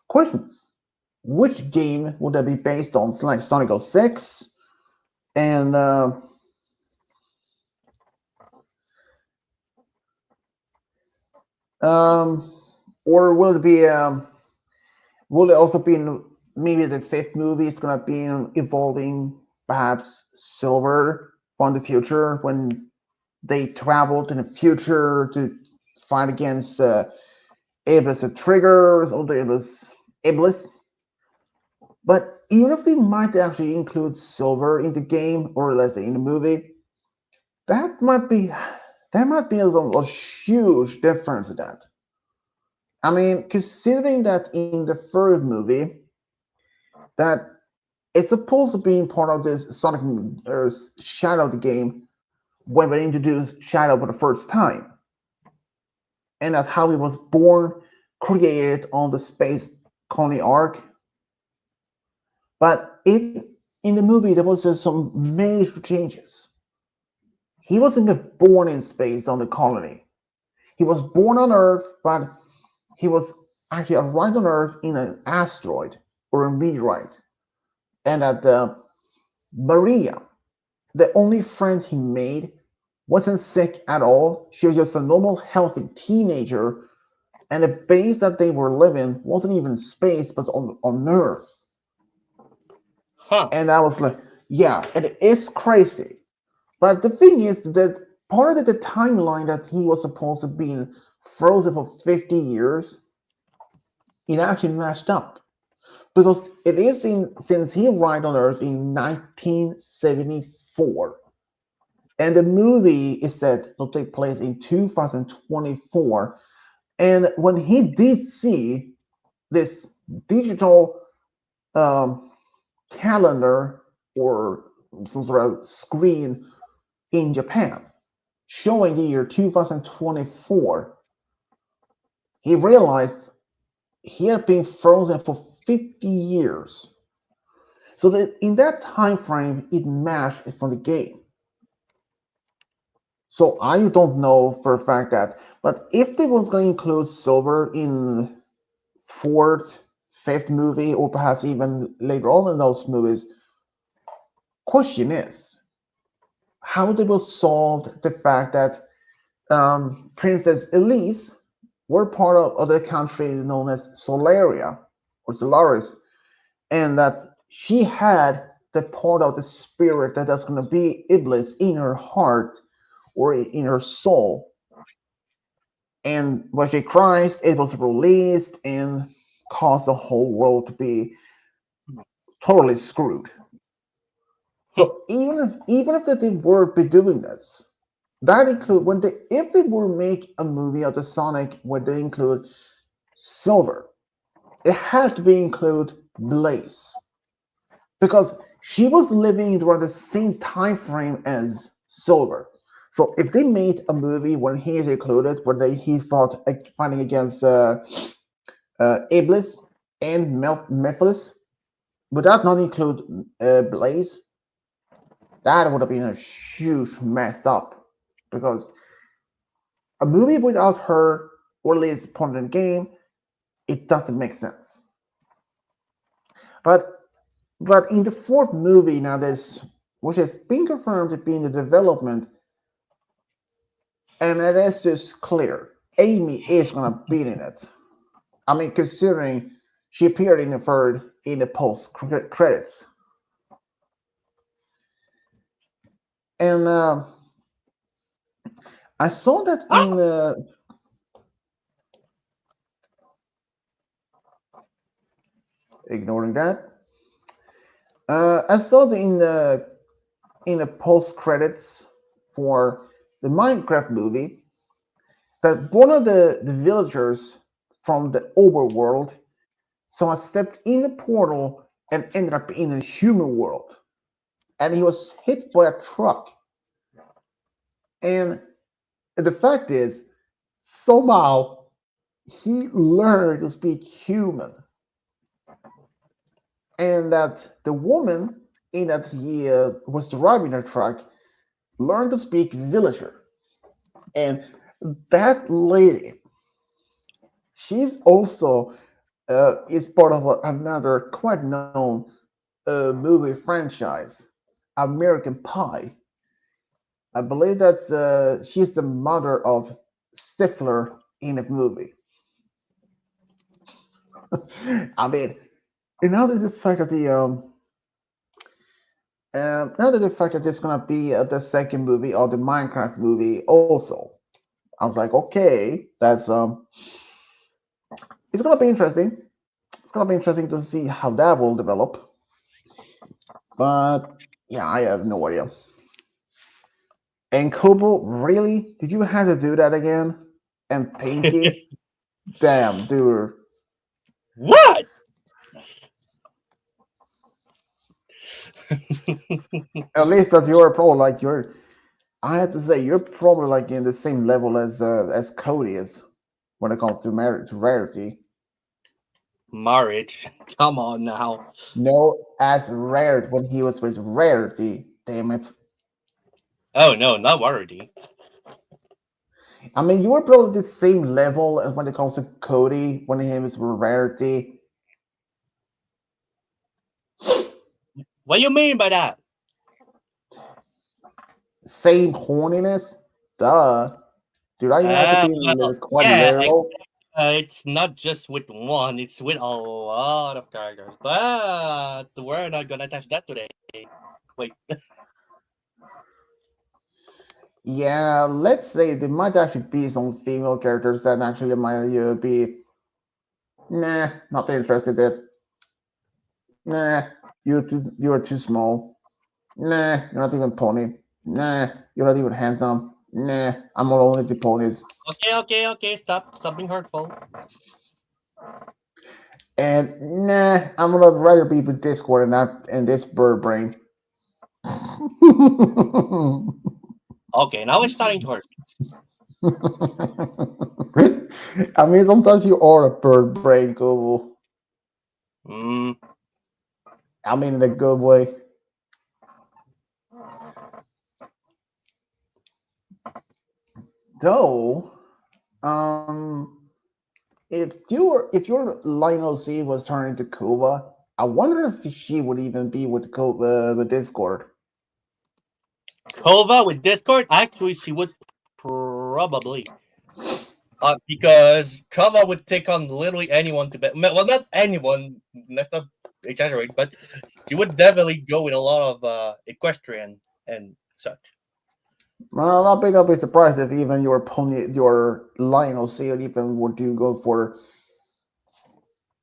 Questions: which game would that be based on? It's like Sonic 06 and um, or will it also be in maybe the fifth movie is gonna be involving perhaps Silver from the future when they traveled in the future to fight against Iblis the Triggers or the Iblis. But even if they might actually include Silver in the game or let's say in the movie, that might be a huge difference in that. I mean, considering that in the third movie, that it's supposed to be part of this Sonic Shadow the game when they introduced Shadow for the first time, and that how he was born, created on the space colony arc. But in the movie there was just some major changes. He wasn't even born in space on the colony. He was born on Earth, but he was actually arrived on Earth in an asteroid or a meteorite, and that Maria, the only friend he made, wasn't sick at all. She was just a normal, healthy teenager, and the base that they were living wasn't even space, but on Earth. Huh. And I was like, yeah, it is crazy. But the thing is that part of the timeline that he was supposed to be frozen for 50 years, it actually matched up. Because it is since he arrived on Earth in 1974. And the movie is set to take place in 2024. And when he did see this digital um, calendar or some sort of screen in Japan showing the year 2024, he realized he had been frozen for 50 years. So that in that time frame, it matched from the game. So I don't know for a fact that, but if they was going to include Silver in fourth, fifth movie, or perhaps even later on in those movies, question is how they will solve the fact that Princess Elise were part of the country known as Solaria or Solaris, and that she had the part of the spirit that is going to be Iblis in her heart or in her soul. And when she cries, it was released and caused the whole world to be totally screwed. So even if they were be doing this, that include when they if they were make a movie of the Sonic where they include Silver, it has to be include Blaze because she was living around the same time frame as Silver. So if they made a movie when he is included, where he fought fighting against Iblis, and Memphis, would that not include Blaze? That would have been a huge messed up because a movie without her, or at least point in the game, it doesn't make sense. But in the fourth movie now, this which has been confirmed to be in the development, and it is just clear, Amy is gonna be in it. I mean, considering she appeared in the third in the post credits, and I saw that in the. Ignoring that, I saw that in the post credits for the Minecraft movie that one of the villagers from the overworld someone stepped in the portal and ended up in a human world, and he was hit by a truck. And the fact is, somehow he learned to speak human, and that the woman in that he was driving the truck learned to speak villager, and that lady, she's also is part of another quite known movie franchise, American Pie. I believe that's she's the mother of Stifler in the movie. I mean, now there's the fact that now that the fact that there's gonna be the second movie or the Minecraft movie also, I was like, okay, that's it's gonna be interesting. It's gonna be interesting to see how that will develop. But yeah, I have no idea. And Kobo, really? Did you have to do that again? And Pinky? Damn, dude. What? At least that you're probably like you're. I have to say you're probably like in the same level as Cody is when it comes to marriage to rarity. Marriage. Come on now. No, as rare when he was with rarity. Damn it. Oh no, not already. I mean, you were probably the same level as when it comes to Cody when he was with rarity. What do you mean by that? Same horniness. Duh. Dude, I have to be Well, quite yeah, literal. it's not just with one; it's with a lot of characters. But we're not gonna touch that today. Wait, Yeah, let's say there might actually be some female characters that actually might be, nah, not interested in. Nah, you're too small. Nah, you're not even pony. Nah, you're not even handsome. Nah, I'm all only the ponies. okay. Stop being hurtful. And nah, I'm gonna rather be with Discord and not in this bird brain. Okay, now it's starting to hurt. I mean, sometimes you are a bird brain, Google. Mm, I mean, in a good way. Though, if your Lionel Z was turned into Kuba, I wonder if she would even be with with Discord. Kova with Discord, actually, she would probably. Because Kova would take on literally anyone to bet. Well, not anyone. Let's not exaggerate, but she would definitely go with a lot of equestrian and such. Well, I'll be surprised if even your pony, your Lionel Z, even would you go for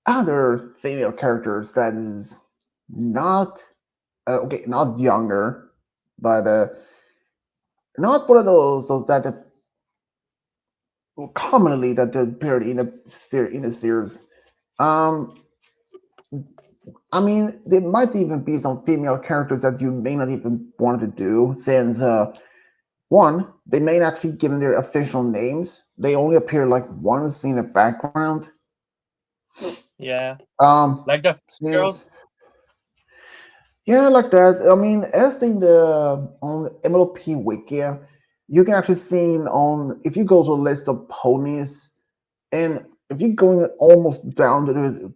other female characters that is not okay, not younger, but not one of those that commonly that appeared in a series. Um, I mean, there might even be some female characters that you may not even want to do, since one, they may not be given their official names. They only appear like once in the background. Yeah, Um, like the since girls. yeah, like that. I mean, as in the on MLP wiki, you can actually see on if you go to a list of ponies, and if you're going almost down the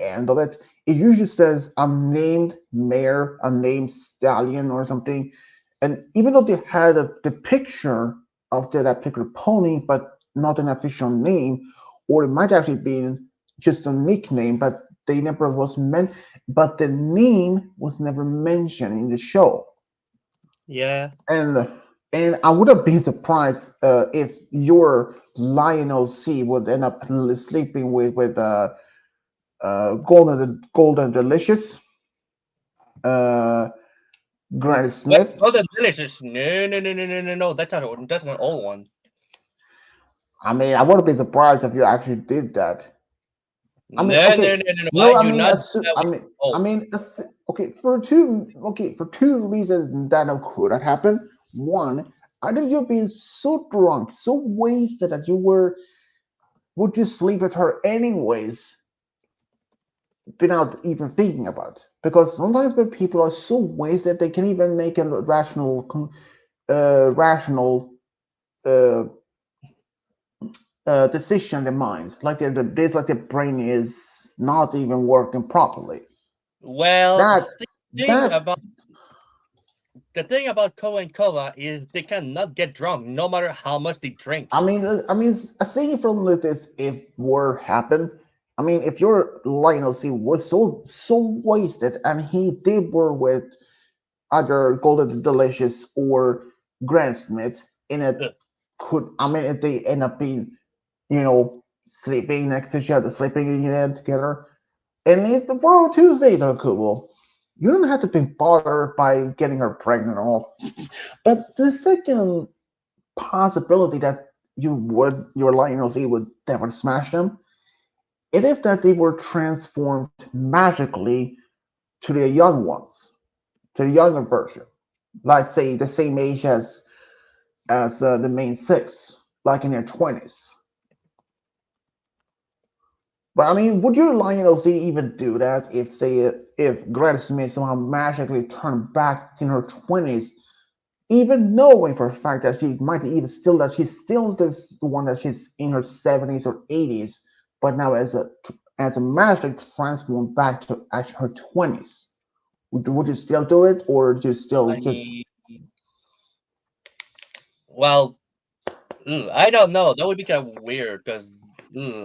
end of it, it usually says I'm named mare, I'm named stallion or something. And even though they had the picture of that particular pony, but not an official name, or it might actually be just a nickname, but they never was meant. But the name was never mentioned in the show, Yeah. and and I would have been surprised if your Lionel C would end up sleeping with Golden Delicious, uh, Granny Wait, Smith. oh, the delicious. No, no, no, no, no, no, no. That's an old one. I mean, I would have been surprised if you actually did that. I mean, No, no, okay, no, no, no. no, I I do mean, not do that with I old. mean, okay, for two reasons that could have happened. One, either you've been so drunk, so wasted that you would just sleep with her anyways without even thinking about it. Because sometimes when people are so wasted, they can even make a rational uh, decision in their mind. Like it's like their brain is not even working properly. Well, That thing that about the thing about Koa and Kova is they cannot get drunk no matter how much they drink. aside from this, if war happened, I mean, if your Lionel C was so wasted and he did war with either Golden Delicious or Grant Smith, and it Ugh. could, I mean, if they end up being, sleeping next to each other, sleeping in bed together, and it's the World Tuesdays are cool. You don't have to be bothered by getting her pregnant and all. But the second possibility that your Lionel Z would never smash them, it is that they were transformed magically to the young ones, to the younger version, like say the same age as the main six, like in their 20s. But I mean, would your Lionel Z even do that if say if Greta Smith somehow magically turned back in her 20s, even knowing for a fact that she might even still that she's still this one that she's in her 70s or 80s, but now as a magic transformed back to actually her 20s. Would you still do it, or do you still just I well, I don't know. That would be kind of weird because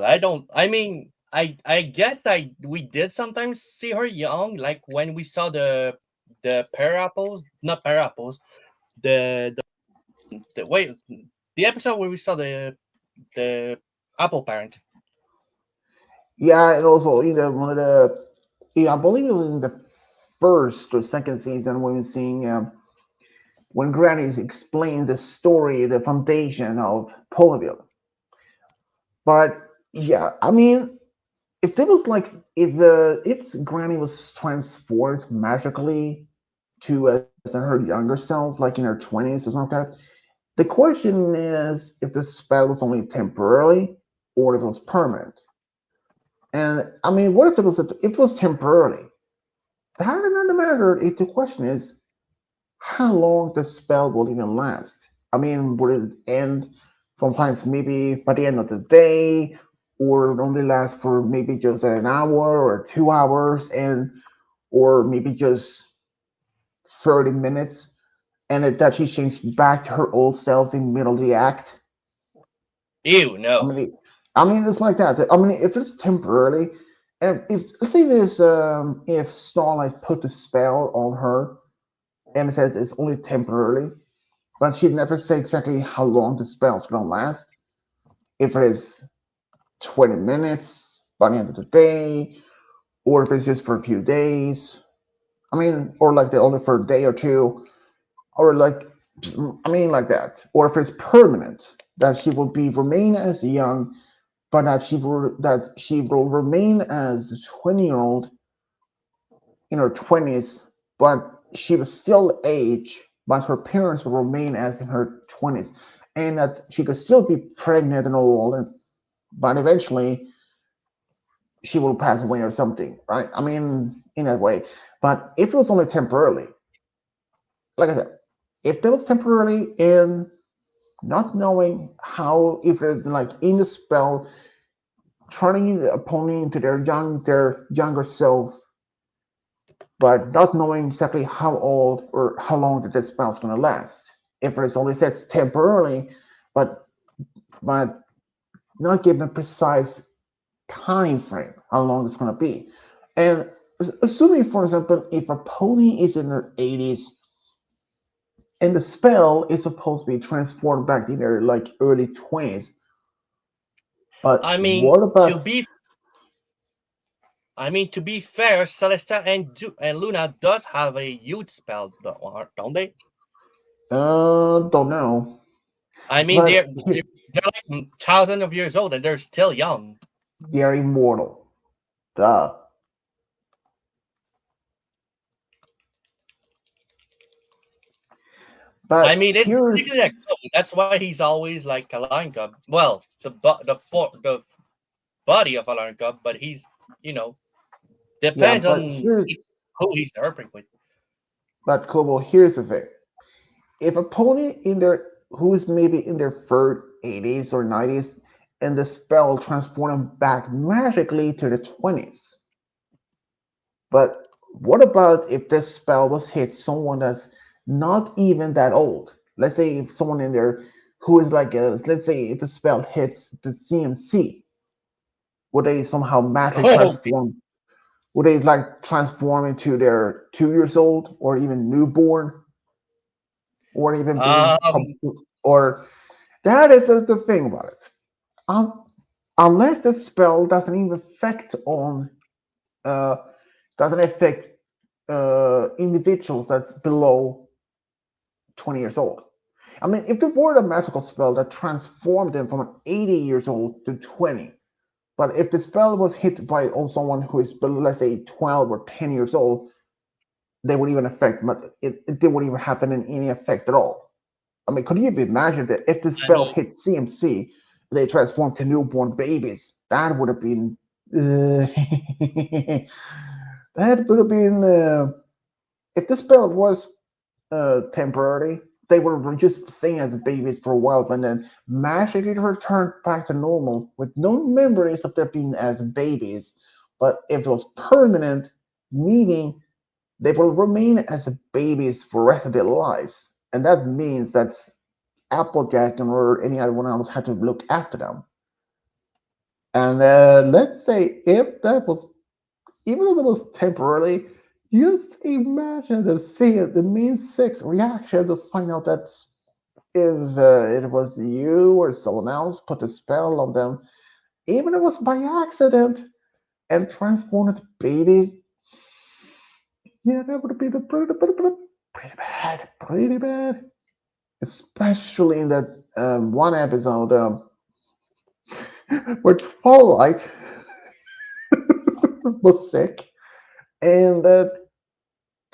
I don't. I mean, I guess we did sometimes see her young, like when we saw the pear apples, not pear apples, the wait, the episode where we saw the apple parent. yeah, and also either one of the yeah, I believe it was in the first or second season when we're seeing when Granny's explained the story, the foundation of Ponyville. But yeah, I mean, if it was like if Granny was transformed magically to as her younger self, like in her 20s or something like that, the question is if the spell was only temporarily or if it was permanent. And I mean, what if it was temporarily? That doesn't matter. If the question is how long the spell will even last. I mean, would it end sometimes maybe by the end of the day, or it only last for maybe just an hour or 2 hours, and or maybe just 30 minutes, and that she changed back to her old self in the middle of the act? Ew, I no. mean, it's like that. I mean, if it's temporarily, and if let's say this, if Starlight put the spell on her and it says it's only temporarily, but she never say exactly how long the spell's gonna last. If it is 20 minutes by the end of the day, or if it's just for a few days. I mean, or like the only for a day or two, or like I mean like that. Or if it's permanent, that she will be remain as young, but that she will remain as a 20-year-old in her 20s, but she was still age, but her parents will remain as in her 20s, and that she could still be pregnant and all, but eventually she will pass away or something, right? I mean, in that way. But if it was only temporarily, like I said, if it was temporarily in not knowing how, if it like in the spell, turning the opponent into their younger self, but not knowing exactly how old or how long that this spell is going to last. If it's only said temporarily, but but not given a precise time frame how long it's going to be. And assuming, for example, if a pony is in their 80s and the spell is supposed to be transformed back in their like early 20s, I but mean, what to about be to be fair, Celesta and Luna does have a huge spell, don't they? don't know, I mean, but they're like thousands of years old and they're still young. they're immortal. Duh. I But mean, it's here's basically like that's why he's always like a lion cub. Well, the body of a lion cub, but he's you know yeah, depends on who he's herping with. but Kobo, here's the thing. If a pony in their who's maybe in their third 80s or 90s and the spell transform them back magically to the 20s. But what about if this spell was hit someone that's not even that old? Let's say if someone in there who is like let's say if the spell hits the CMC, would they somehow magically Oh, transform? Would they like transform into their 2 years old or even newborn or even being um, or that is the thing about it. Um, unless the spell doesn't even affect on uh, doesn't affect individuals that's below 20 years old. I mean, if there were a magical spell that transformed them from 80 years old to 20, but if the spell was hit by someone who is below, let's say 12 or 10 years old, they would even affect, but it wouldn't even happen in any effect at all. I mean, could you even imagine that if the I spell mean, hit CMC, they transformed to newborn babies? That would have been. Uh, that would have been. If the spell was temporary, they were just staying as babies for a while, but then magically returned back to normal with no memories of them being as babies. But if it was permanent, meaning they will remain as babies for the rest of their lives. And that means that Applejack or any other one else had to look after them. And let's say if that was, even if it was temporarily, just imagine the main six reaction to find out that if it was you or someone else put a spell on them, even if it was by accident and transformed babies, yeah, that would be pretty bad, pretty bad. Especially in that one episode where Twilight was sick, and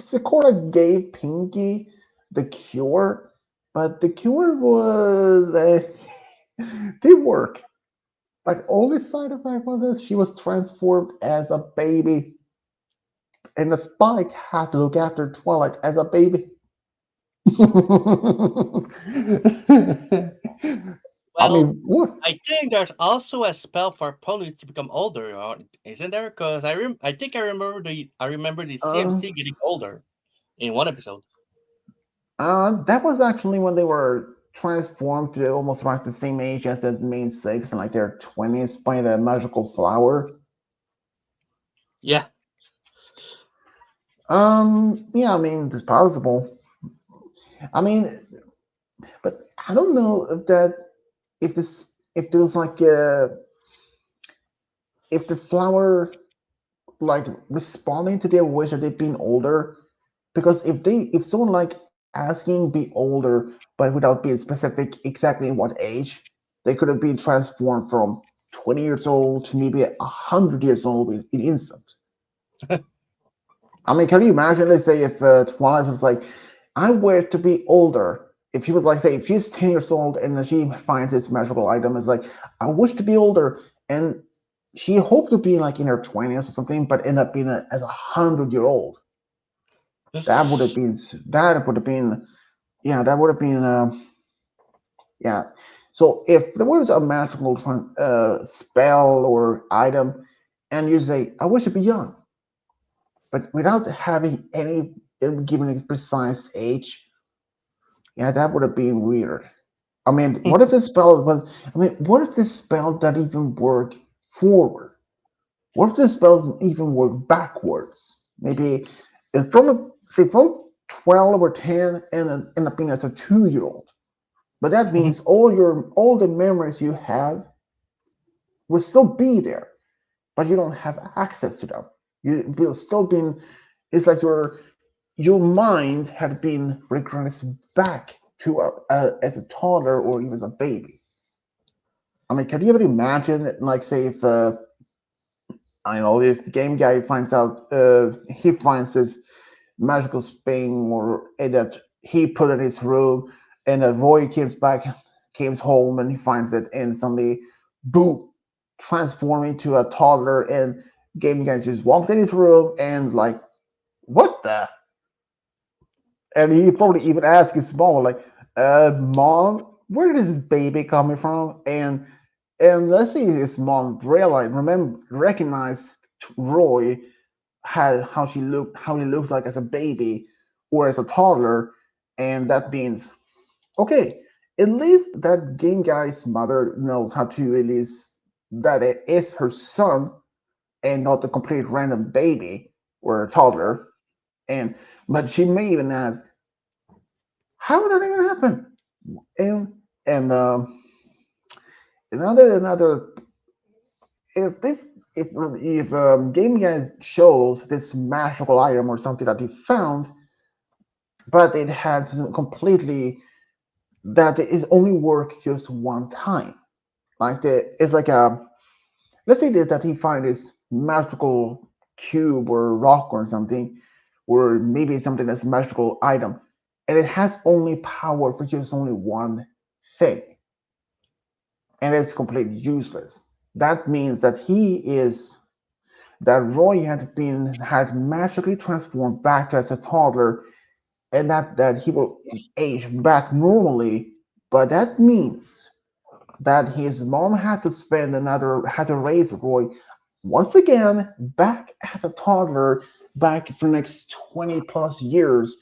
Sakura gave Pinky the cure, but the cure was didn't work. Like only side effect was that she was transformed as a baby, and the Spike had to look after Twilight as a baby. I well, mean, what? I think there's also a spell for ponies to become older, isn't there? Because I think I remember the Uh, CMC getting older in one episode. that was actually when they were transformed to almost like the same age as the main six, in like their 20s by the magical flower. Yeah, Yeah, I mean, it's possible. I mean, but I don't know if this, if there was like, if the flower like responding to their wish that they've been older, because if someone like asking be older but without being specific exactly what age, they could have been transformed from 20 years old to maybe 100 years old in instant. I mean, can you imagine? Let's say if Twilight was like, I wish to be older. If she was like, say, if she's 10 years old and then she finds this magical item, it's like, I wish to be older. And she hoped to be like in her 20s or something, but ended up being as 100-year-old. That would have been that would have been yeah that would have been yeah. So if there was a magical spell or item, and you say, "I wish to be young," but without having any given a precise age, yeah, that would have been weird. I mean, what if the spell was? I mean, what if this spell doesn't even work forward? What if the spell even work backwards? Maybe from say from 12 or 10 and end up being as a 2-year-old. But that means all the memories you have will still be there, but you don't have access to them. You will still be. It's like your mind had been regressed back to as a toddler or even as a baby. I mean, can you even imagine, like, say, if I know if game guy finds out he finds this magical spring or that he put in his room, and that Roy comes home and he finds it, and suddenly, boom, transform into a toddler, and game guy just walked in his room and like, what the? And he probably even asked his mom, like, "Mom, where is this baby coming from?" And let's see, his mom realized, remember, recognized Roy had how he looked like as a baby or as a toddler, and that means okay. At least that game guy's mother knows how to at least that it is her son and not a complete random baby or a toddler. And but she may even ask, "How did that even happen?" And another if this if game guy shows this magical item or something that he found, but it had completely that is only work just one time. Like it's like a let's say that he find this magical cube or rock or something, or maybe something that's a magical item, and it has only power for just only one thing, and it's completely useless. That means that Roy had magically transformed back as a toddler, and that he will age back normally. But that means that his mom had to raise Roy once again back as a toddler back for the next 20 plus years.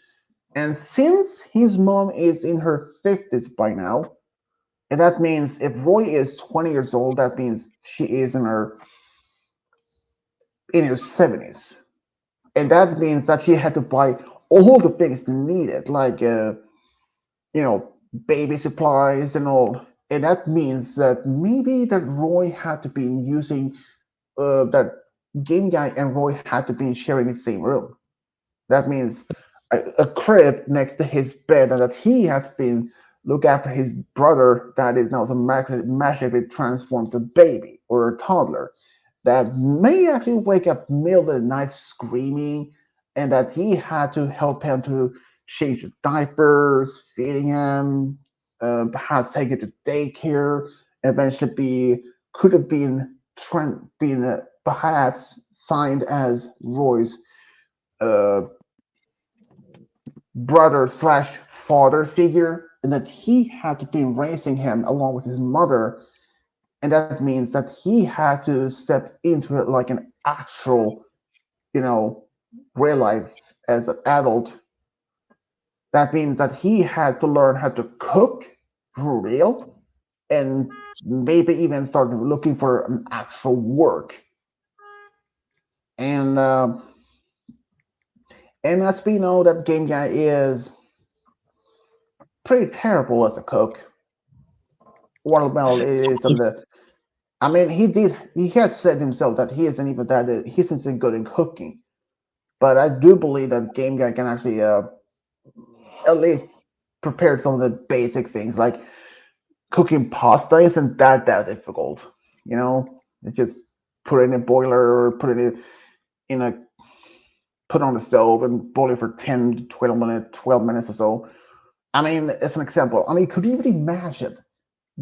And since his mom is in her 50s by now, and that means if Roy is 20 years old, that means she is in her 70s. And that means that she had to buy all the things needed, like you know, baby supplies and all. And that means that maybe that Roy had to be using that game guy and Roy had to be sharing the same room. That means a crib next to his bed, and that he had been look after his brother that is now magically transformed to baby or a toddler that may actually wake up middle of the night screaming, and that he had to help him to change the diapers, feeding him, perhaps take it to daycare, eventually could have been perhaps signed as Roy's uh, brother slash father figure, and that he had to be raising him along with his mother, and that means that he had to step into it like an actual, you know, real life as an adult. That means that he had to learn how to cook for real, and maybe even start looking for an actual work. And and as we know, that game guy is pretty terrible as a cook. Watermelon is on the. I mean, he has said himself that he isn't even that he isn't good in cooking. But I do believe that game guy can actually at least prepare some of the basic things like cooking pasta isn't that difficult. You know, it's just put it in a boiler or put it in a put on the stove and boil it for 10 to 12 minutes or so. I mean, as an example, I mean, could you even imagine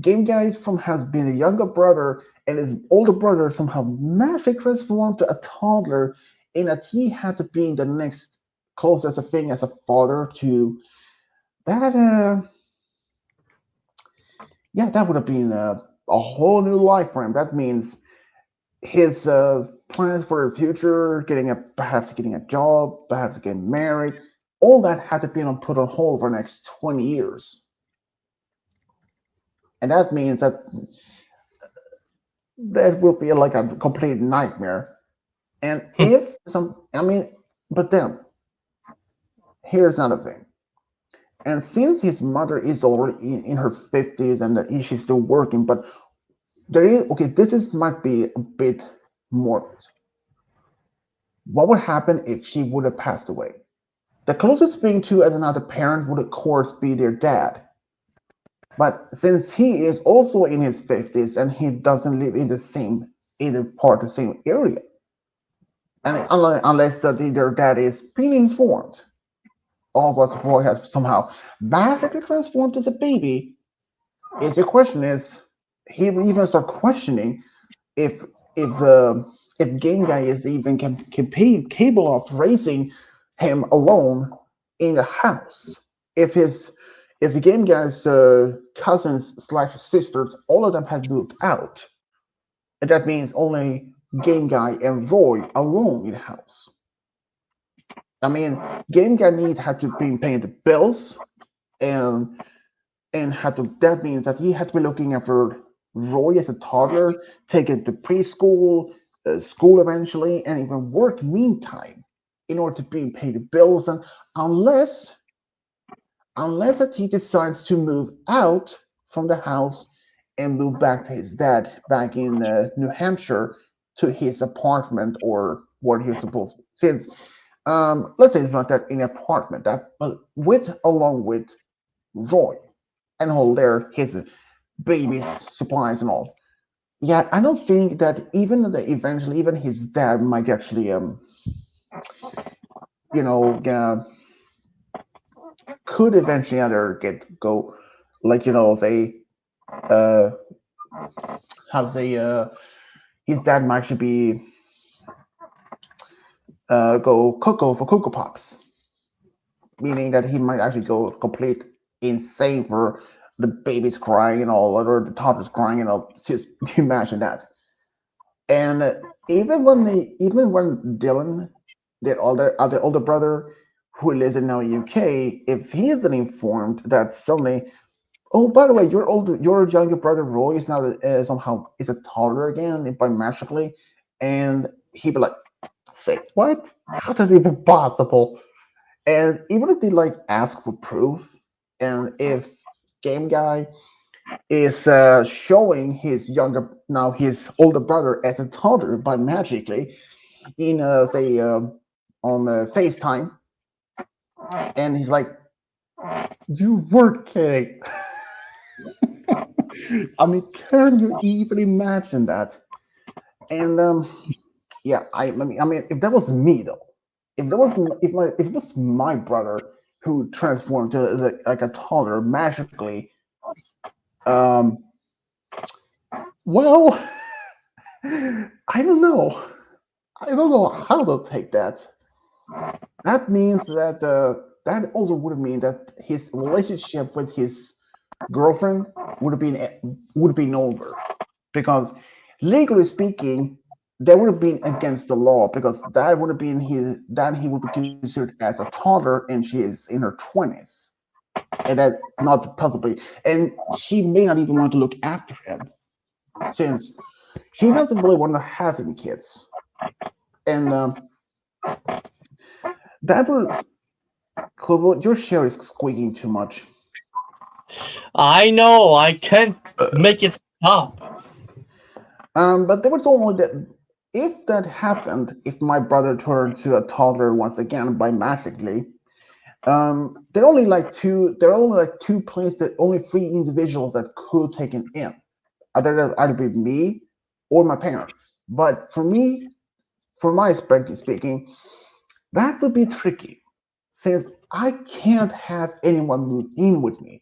Game Guy from has been a younger brother, and his older brother somehow magically transformed to a toddler, and that he had to be the next closest thing as a father to that. Yeah, that would have been a whole new life for him. That means his plans for the future, perhaps getting a job, perhaps getting married, all that had to be put on hold for the next 20 years. And that means that will be like a complete nightmare. And if some, I mean, but then here's another thing. And since his mother is already in her 50s and that she's still working, but there is, okay, this is might be a bit morbid. What would happen if she would have passed away? The closest thing to another parent would, of course, be their dad. But since he is also in his 50s and he doesn't live in the same, either part of the same area, and unless that their dad is being informed of what Roy has somehow magically transformed as a baby, is the question is, he will even start questioning if if if Game Guy is even capable of raising him alone in the house. If his if the Game Guy's cousins slash sisters, all of them have moved out, and that means only Game Guy and Roy alone in the house. I mean, Game Guy needs had to be paying the bills, and had to. That means that he had to be looking after Roy as a toddler, take him to preschool, school eventually, and even work meantime in order to be paid the bills. And unless that he decides to move out from the house and move back to his dad back in New Hampshire to his apartment or where he was supposed to. Since let's say it's not that in an apartment that with along with Roy and hold there his baby's supplies and all. Yeah, I don't think that eventually even his dad might actually you know could eventually either get go like say uh how to say his dad might actually be go cocoa for Cocoa Pops, meaning that he might actually go complete insane for the baby's crying and all, or the toddler's crying and all. Just imagine that. And even when Dylan, their older brother, who lives in now UK, if he isn't informed that suddenly, oh, by the way, your younger brother Roy is now somehow is a toddler again by magically, and he'd be like, say what? How does it even possible? And even if they like ask for proof, and if Game Guy is showing his older brother as a toddler, but magically in say on FaceTime, and he's like, "You were kidding." I mean, can you even imagine that? And yeah, I mean, if that was me though, if it was my brother who transformed to like a toddler magically, um, well, I don't know. I don't know how to take that. That means that that also would mean that his relationship with his girlfriend would have been over, because legally speaking, that would have been against the law, because that would have been his that he would be considered as a toddler and she is in her 20s, and that not possibly, and she may not even want to look after him since she doesn't really want to have any kids, and that would. Kobo, your share is squeaking too much. I know. I can't make it stop. But there was only that if that happened, if my brother turned to a toddler once again by magically, there are only like two places that only three individuals that could take him in. Either be me or my parents. But for me, from my perspective speaking, that would be tricky since I can't have anyone move in with me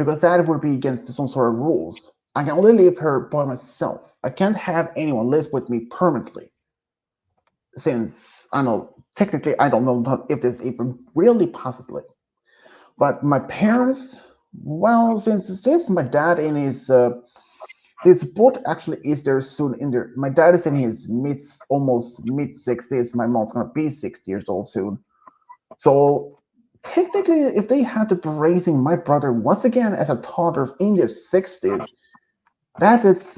because that would be against some sort of rules. I can only leave her by myself. I can't have anyone live with me permanently, since I know technically I don't know if this even really possible. But my parents, well, since my dad in his both actually is there soon in there. My dad is in his almost mid 60s. My mom's gonna be 60 years old soon. So technically, if they had to be raising my brother once again as a toddler in their 60s, that is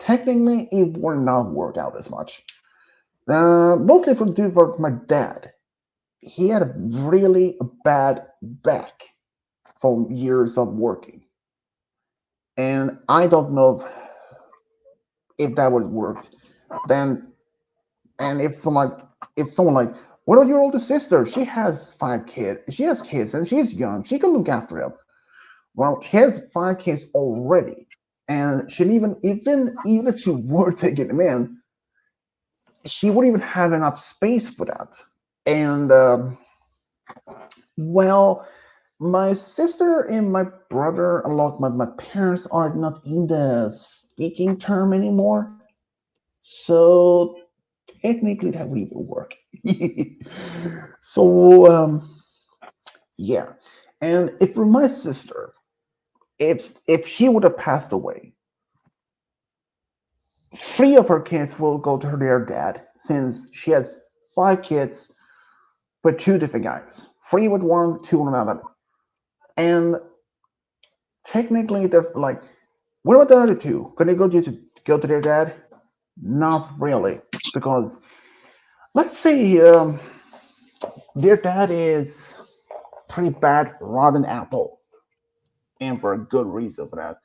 technically it would not work out as much. Mostly for due for my dad. He had a really bad back from years of working, and I don't know if that would work. Then, and if someone like, what about your older sister? She has 5 kids. She has kids, and she's young. She can look after them. Well, she has 5 kids already, and she even if she were taking them in, she wouldn't even have enough space for that. And well, my sister and my brother, along with my parents, are not in the speaking term anymore. So technically, that would even work. So yeah, and if for my sister, if she would have passed away, 3 of her kids will go to their dad, since she has 5 kids with 2 different guys, 3 with one, 2 with another, and technically they're like, what about the other two? Can they go to their dad? Not really, because let's say their dad is pretty bad rotten apple, and for a good reason for that.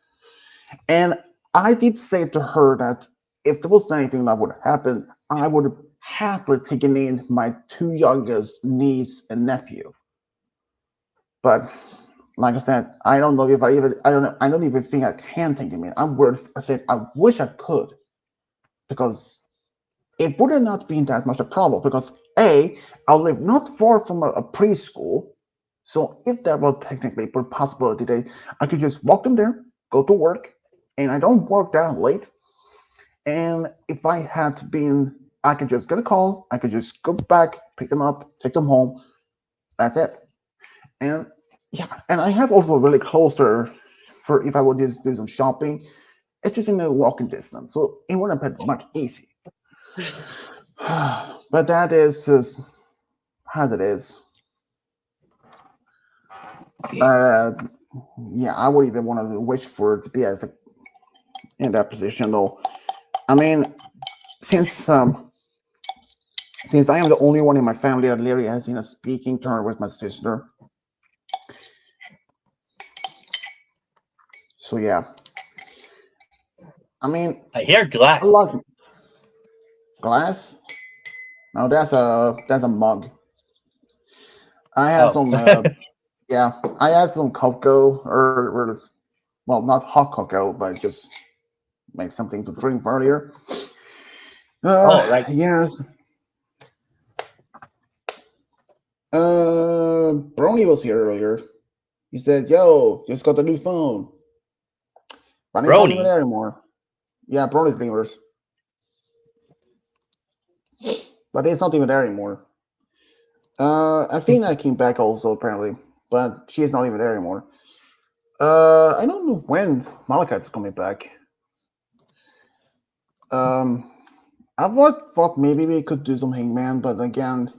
And I did say to her that if there was anything that would happen, I would have happily taken in my 2 youngest niece and nephew. But like I said, I don't know if I don't even think I can take them in. I'm worried. I said I wish I could, because it would have not been that much a problem, because I live not far from a preschool. So if that were technically a possibility, I could just walk them there, go to work, and I don't work that late. And if I had been, I could just get a call. I could just go back, pick them up, take them home. That's it. And yeah, and I have also really close to her for if I would just do some shopping. It's just in a walking distance, so it wouldn't have been much easy. But that is just as it is. Uh, yeah, I would even want to wish for it to be as in that position, though. I mean, since um, since I am the only one in my family that literally has in a speaking term with my sister, so yeah. I mean, I hear a glass. lot of glass. Now that's a mug. I had Oh. some. Yeah, I had some cocoa well, not hot cocoa, but just make something to drink earlier. Oh, right. Yes. Brony was here earlier. He said, "Yo, just got the new phone," but it's not even Brony. there anymore. Yeah, Brony Dreamers, but it's not even there anymore. Athena came back also apparently, but she is not even there anymore. I don't know when Malachite's coming back. Um, I thought maybe we could do some Hangman, but again,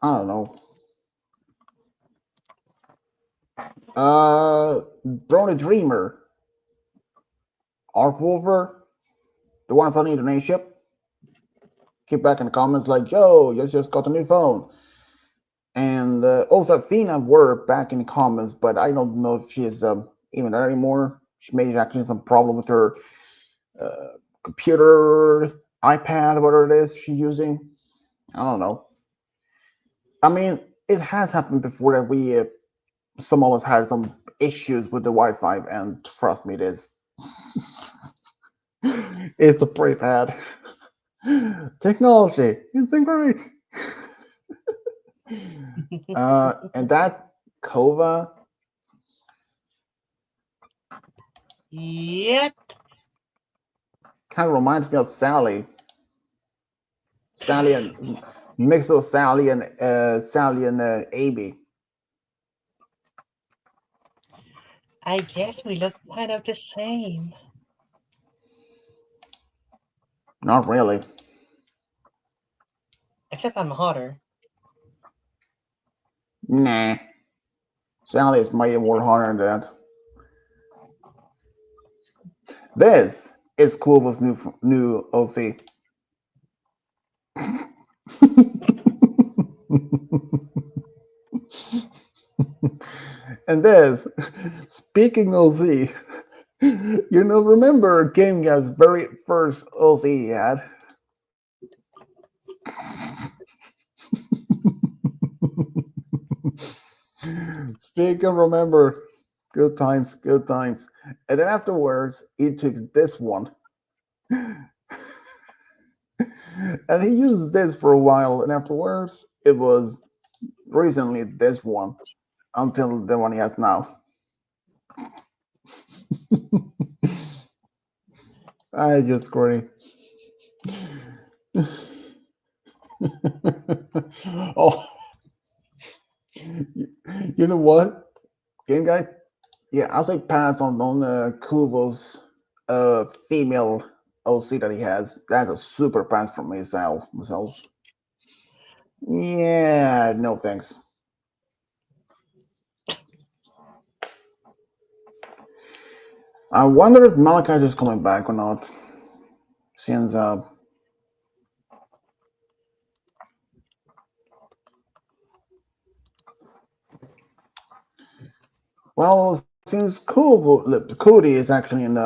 I don't know. Brony Dreamer, Arc Wolver, the one from Indonesia. Keep back in the comments like, yo, just got a new phone. And also Athena were back in the comments, but I don't know if she is even there anymore. She may have actually some problem with her computer, iPad, whatever it is she's using. I don't know. I mean, it has happened before that some of us had some issues with the Wi-Fi, and trust me, it is. It's a pretty bad. Technology, it's been great. And that Kova. Yep. Kind of reminds me of Sally. Sally and mix of Sally and Amy. I guess we look kind of the same. Not really. Except I'm hotter. Nah. Sally is way more hotter than that. This is Kuva's new OC. And this, speaking OC, remember Game Guy's very first OC he had? Speaking, remember, good times, good times. And then afterwards, he took this one. And he used this for a while, and afterwards, it was recently this one until the one he has now. I just great. Oh, you know what, Game Guy? Yeah, I'll say pass on Kubo's female OC that he has. That's a super pass from myself. Yeah, no thanks. I wonder if Malachi is coming back or not. Since well, since Cody is actually in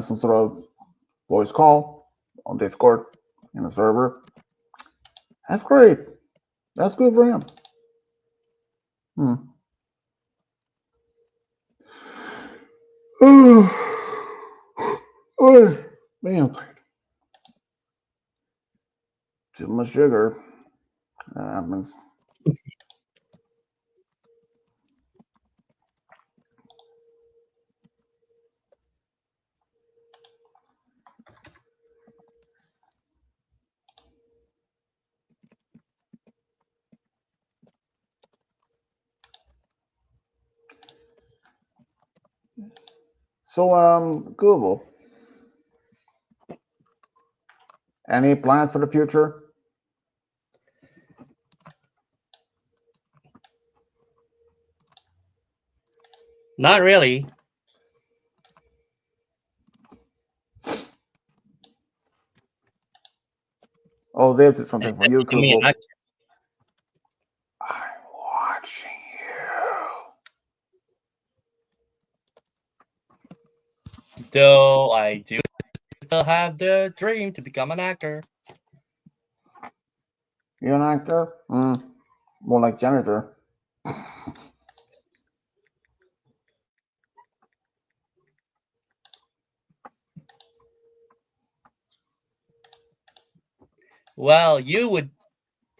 some sort of voice call on Discord in the server. That's great. That's good for him. Oh, man, too much sugar. That happens. So, Google. Any plans for the future? Not really. Oh, this is something for you, Google. I'm watching you. Though I do still have the dream to become an actor. You're an actor? More like janitor. Well, you would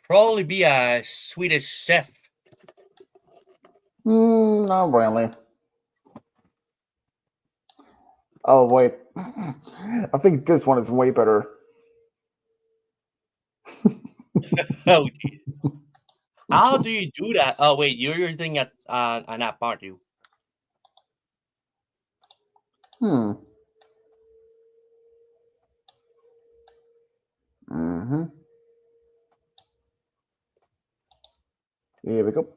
probably be a Swedish chef. Not really. Oh, wait. I think this one is way better. Oh, geez. How do you do that? Oh, wait, you're using an app, aren't you? Here we go.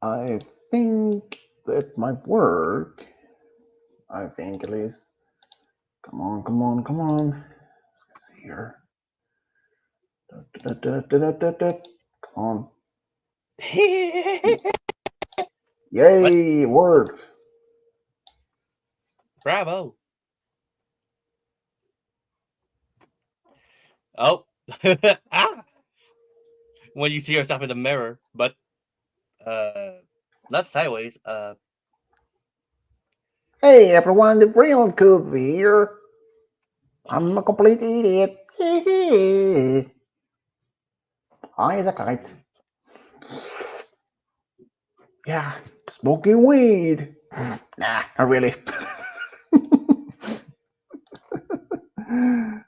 I think that might work. I think at least. Come on. Let's see here. Come on. Yay, it worked. Bravo. Oh. When you see yourself in the mirror, but not sideways. Hey everyone, the real Goof here. I'm a complete idiot. I is a kite. Yeah, smoking weed. Nah, not really.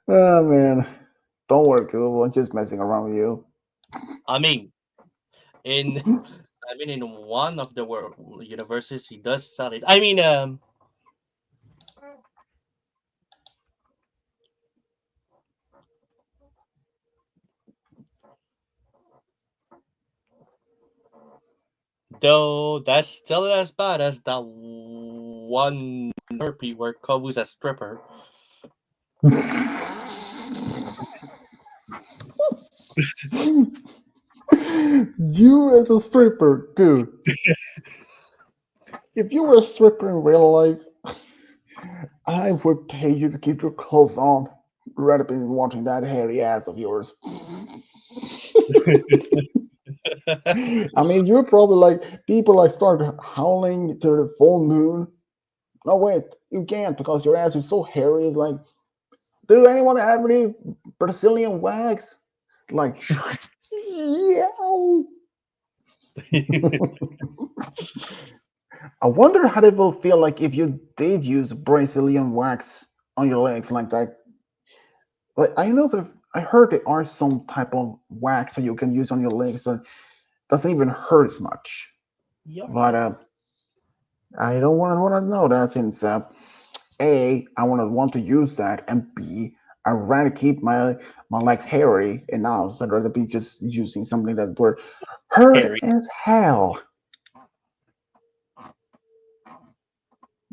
Oh man, don't worry, cool. I'm just messing around with you. I mean, in in one of the world universes, he does sell it. Though that's still as bad as that one herpy where Kobu's a stripper. You as a stripper, dude. If you were a stripper in real life, I would pay you to keep your clothes on rather than watching that hairy ass of yours. I mean, you're probably like people like start howling to the full moon. No, wait, you can't because your ass is so hairy. It's like, do anyone have any Brazilian wax? Like, yeah. I wonder how it will feel like if you did use Brazilian wax on your legs like that. Like I know that I heard there are some type of wax that you can use on your legs that doesn't even hurt as much. Yeah. But I don't want to know that since a I want to use that, and b I rather keep my legs hairy enough, so I'd rather be just using something that would hurt Harry. as hell.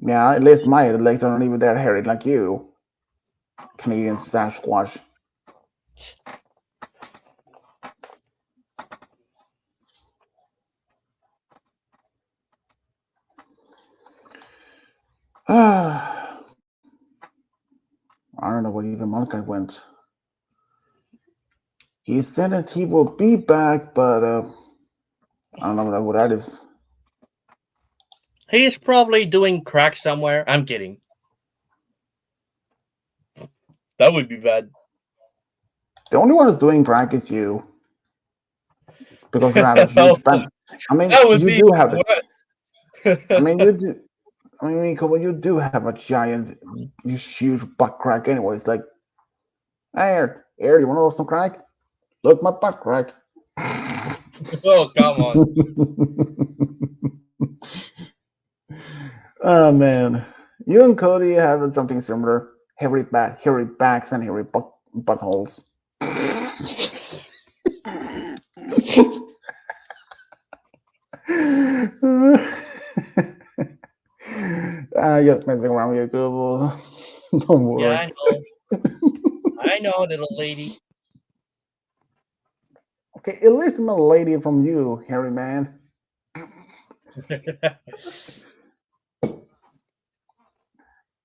Yeah, at least my legs are not even that hairy like you, Canadian Sasquatch. I don't know where even Monica went. He said that he will be back, but I don't know what that is. He's probably doing crack somewhere. I'm kidding. That would be bad. The only one who's doing crack is you because you have a No, huge pen. I mean, that would you be do have even it. I worse. mean, you do. I mean, Nico, you do have a giant, huge butt crack. Anyways, like, hey, here, you want to know some crack? Look, my butt crack. Oh, come on. Oh man, you and Cody have something similar. Hairy backs, and hairy buttholes. Just messing around with you, Google. Don't Yeah, worry. I know. I know, little lady. Okay, at least I'm a lady from you, hairy man.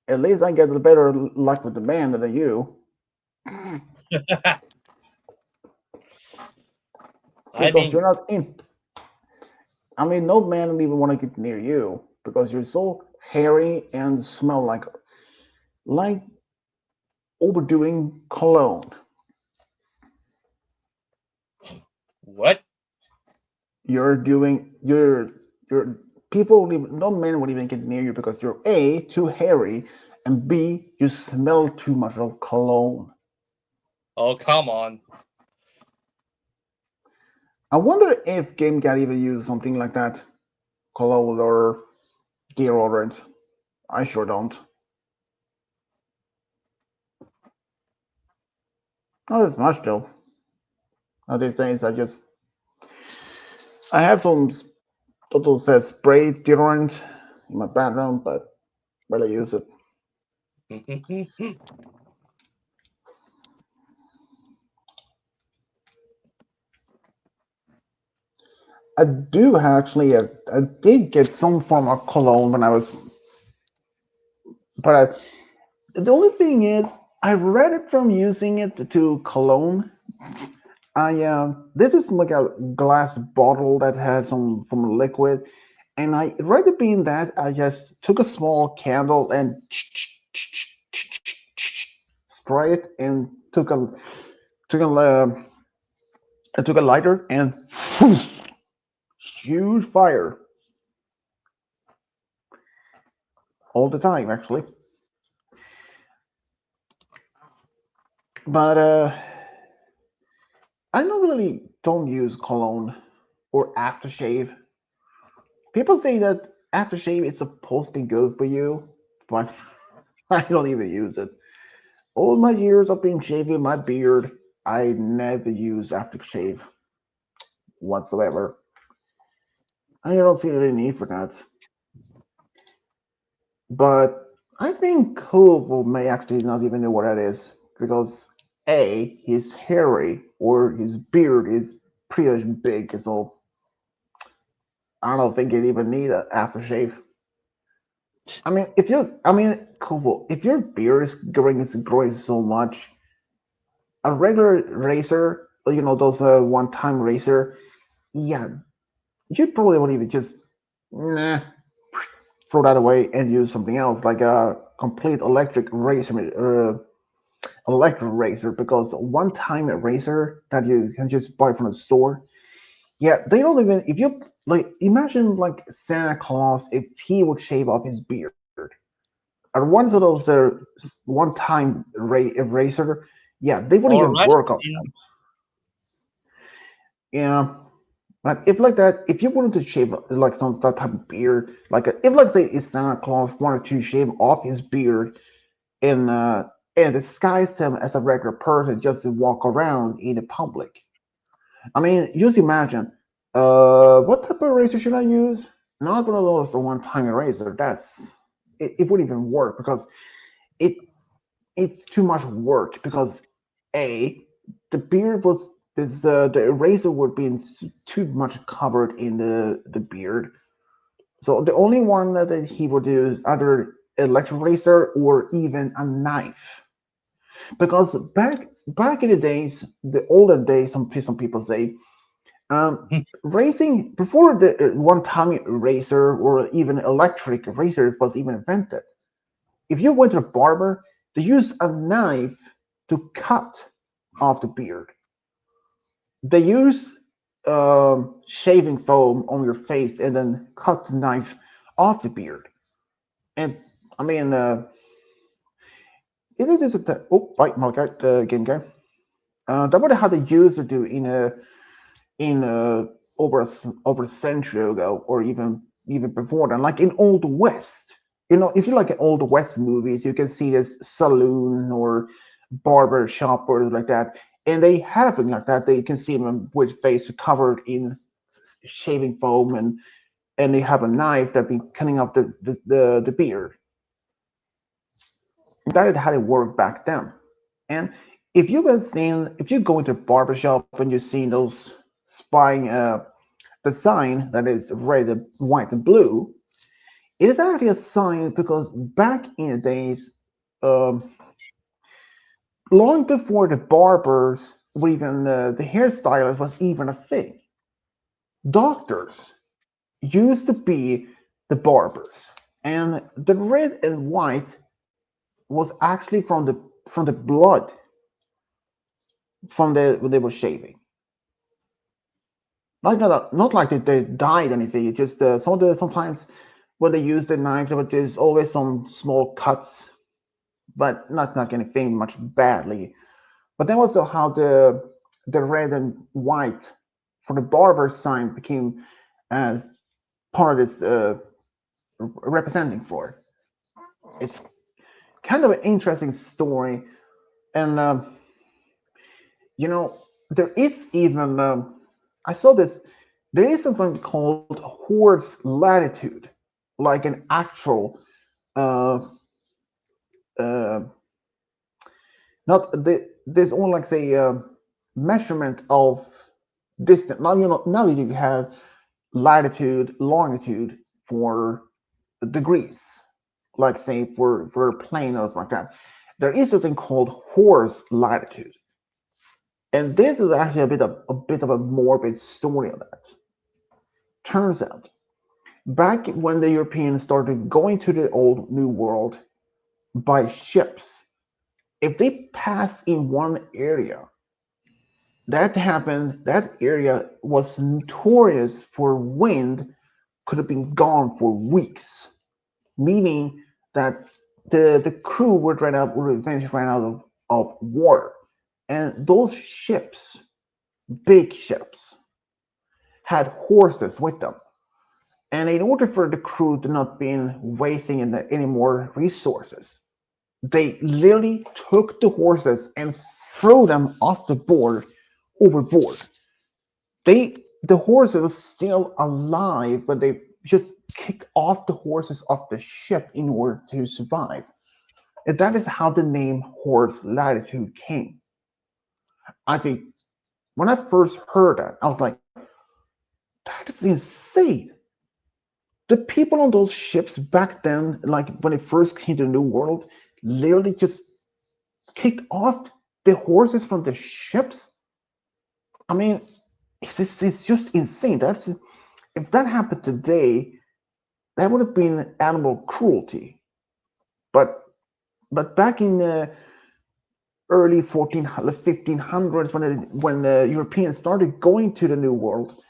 At least I get the better luck with the man than you. I Because you're mean, not in. I mean, no man would even want to get near you because you're so hairy and smell like overdoing cologne. what? You're people would even, no man would even get near you because you're A, too hairy, and B, you smell too much of cologne. Oh, come on. I wonder if Game Cat even use something like that. Cologne or deodorant. I sure don't. Not as much though. These days I have some total says spray deodorant in my bathroom, but barely use it. I do actually. I did get some form of cologne when I was, but the only thing is, I read it from using it to cologne. I this is like a glass bottle that has some liquid, and I read it being that I just took a small candle and spray it and took a I took a lighter and huge fire. all the time, actually. But I don't use cologne or aftershave. People say that aftershave is supposed to be good for you, but I don't even use it. All my years of being shaving my beard, I never use aftershave whatsoever. I don't see any need for that. But I think Koval may actually not even know what that is because A, he's hairy or his beard is pretty big, so I don't think he'd even need an aftershave. Koval, if your beard is growing so much, a regular razor, those one-time razor, yeah, you probably would even just nah, throw that away and use something else like a complete electric razor because one time razor that you can just buy from the store, yeah, they don't even if you like imagine like Santa Claus if he would shave off his beard or one of those one time razor, yeah, they wouldn't Or even work on Rasputin. them. Yeah. But if like that, if you wanted to shave like some that type of beard, if like say if Santa Claus wanted to shave off his beard and disguise him as a regular person just to walk around in the public. I mean, just imagine, what type of razor should I use? Not one of those one-time eraser. It wouldn't even work because it it's too much work because a the beard was this the eraser would be too much covered in the beard. So the only one that he would do is either electric razor or even a knife. Because back in the days, the olden days, some people say, racing before the one-time razor or even electric razor was even invented. If you went to a barber, they used a knife to cut off the beard. They use shaving foam on your face and then cut the knife off the beard. And I mean, it is just that. Oh, right, Malachi, again, guy. That was how they used to do in over a century ago, or even before then, like in Old West. If you like Old West movies, you can see this saloon or barber shop or like that, and they have it like that. They can see them with face covered in shaving foam, and they have a knife that be cutting off the beard. That is how it worked back then. And if you go into a barber shop and you've seen those spying the sign that is red, white, and blue, it is actually a sign because back in the days, um, long before the barbers or even the hairstylist was even a thing, doctors used to be the barbers, and the red and white was actually from the blood from when they were shaving. Not like they died or anything. It just sometimes when they use the knife, there's always some small cuts, but not anything much badly. But then also how the red and white for the barber sign became as part of this representing for. It's kind of an interesting story, and you know there is even I saw this. There is something called horse latitude, like an actual uh, uh, not there's only like say measurement of distance. Now that you have latitude, longitude for degrees, like say for a plane or something like that. There is something called horse latitude, and this is actually a bit of a morbid story of that. Turns out, back when the Europeans started going to the old New World by ships, if they passed in one area, that area was notorious for wind could have been gone for weeks, meaning that the crew would eventually run out of water, and those ships, big ships, had horses with them. And in order for the crew to not be wasting any more resources, they literally took the horses and threw them off the board overboard. The horses were still alive, but they just kicked off the horses off the ship in order to survive. And that is how the name Horse Latitude came. I think when I first heard that, I was like, that is insane. The people on those ships back then, like when it first came to the New World, literally just kicked off the horses from the ships. I mean, it's just insane. That's if that happened today, that would have been animal cruelty. But back in the early 1500s, when the Europeans started going to the New World,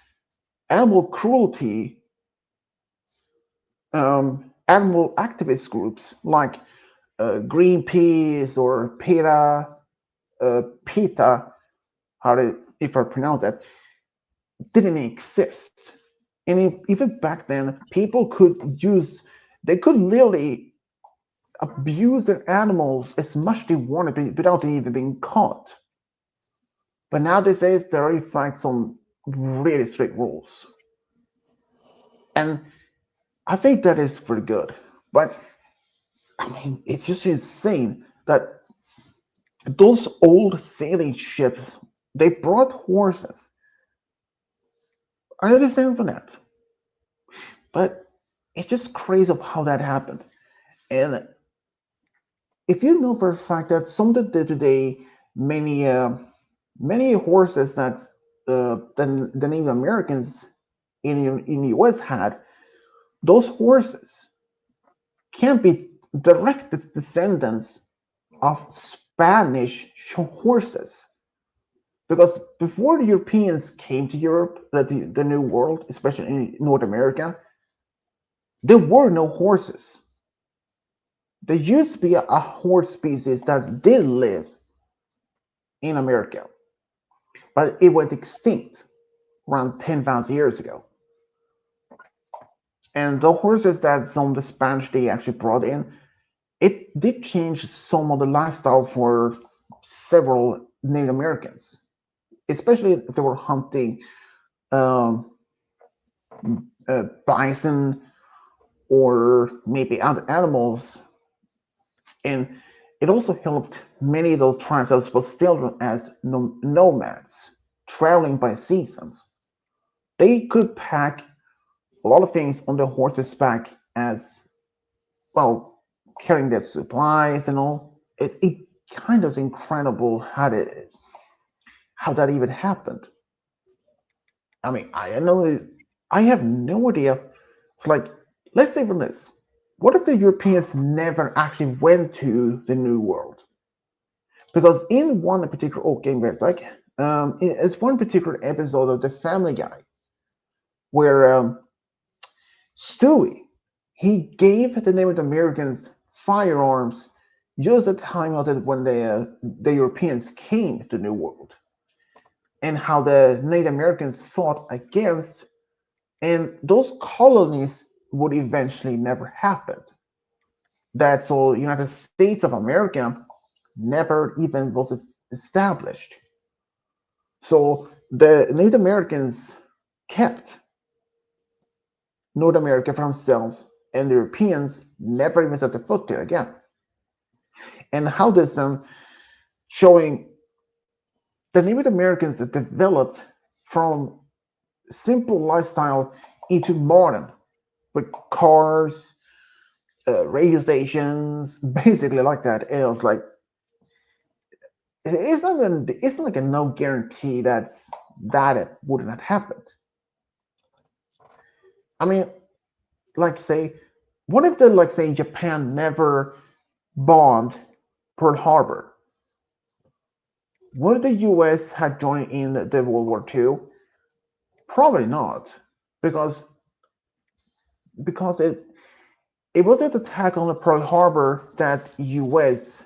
animal cruelty, animal activist groups like Greenpeace or PETA, if I pronounce that, didn't exist. And even back then, people they could literally abuse their animals as much as they wanted without even being caught. But nowadays, there are in fact some really strict rules. And I think that is pretty good. But I mean, it's just insane that those old sailing ships, they brought horses. I understand for that. But it's just crazy of how that happened. And if you know for a fact that some of the today many horses that the Native Americans in the U.S. had, those horses can be direct descendants of Spanish horses. Because before the Europeans came to Europe, the New World, especially in North America, there were no horses. There used to be a horse species that did live in America, but it went extinct around 10,000 years ago. And the horses that some of the Spanish they actually brought in, it did change some of the lifestyle for several Native Americans, especially if they were hunting um, bison or maybe other animals. And it also helped many of those tribes that were still as nomads, traveling by seasons. They could pack a lot of things on their horse's back as well, carrying their supplies and all. It kind of incredible how that even happened. I mean, I have no idea. It's like, let's say from this. What if the Europeans never actually went to the New World? Because in one particular game like it's one particular episode of The Family Guy where Stewie he gave the Native Americans firearms just at the time of when the Europeans came to the New World, and how the Native Americans fought against, and those colonies would eventually never happen. That's all. United States of America never even was established. So the Native Americans kept North America for themselves, and the Europeans never even set their foot there again. And how this showing the Native Americans that developed from simple lifestyle into modern with cars, radio stations, basically like that. It was like it's like a no guarantee that it wouldn't have happened. I mean, like say, what if the like say Japan never bombed Pearl Harbor? Would the U.S. had joined in the World War II? Probably not, because because it was an attack on the Pearl Harbor that U.S.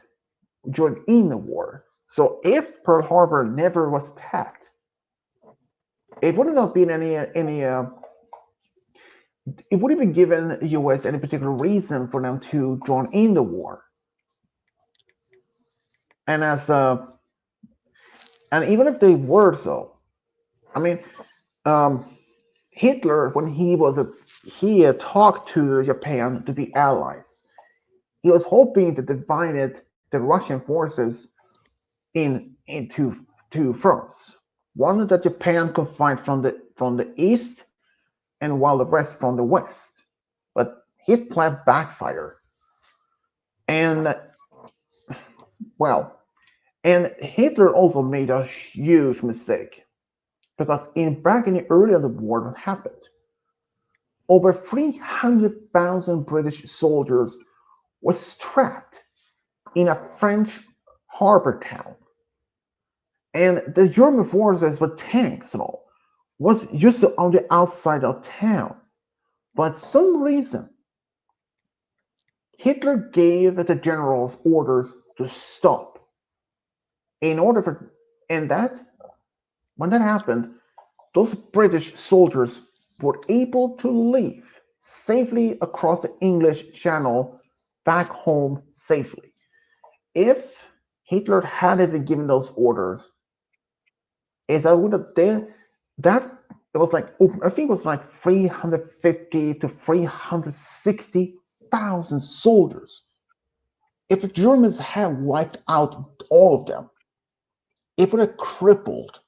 joined in the war. So if Pearl Harbor never was attacked, it wouldn't have been any it wouldn't have given the U.S. any particular reason for them to join in the war. And as and even if they were so, I mean, um, Hitler, when he talked to Japan to be allies, he was hoping to divide the Russian forces into two fronts. One that Japan could fight from the east, and while the rest from the west. But his plan backfired, and well, and Hitler also made a huge mistake because back in the early of the war, what happened? Over 300,000 British soldiers was trapped in a French harbor town. And the German forces with tanks and all was just on the outside of town. But some reason, Hitler gave the generals orders to stop. In order for, and that, when that happened, those British soldiers were able to leave safely across the English Channel back home safely. If Hitler hadn't given those orders, is I would have that it was like I think it was like 350 to 360,000 soldiers. If the Germans had wiped out all of them, it would have crippled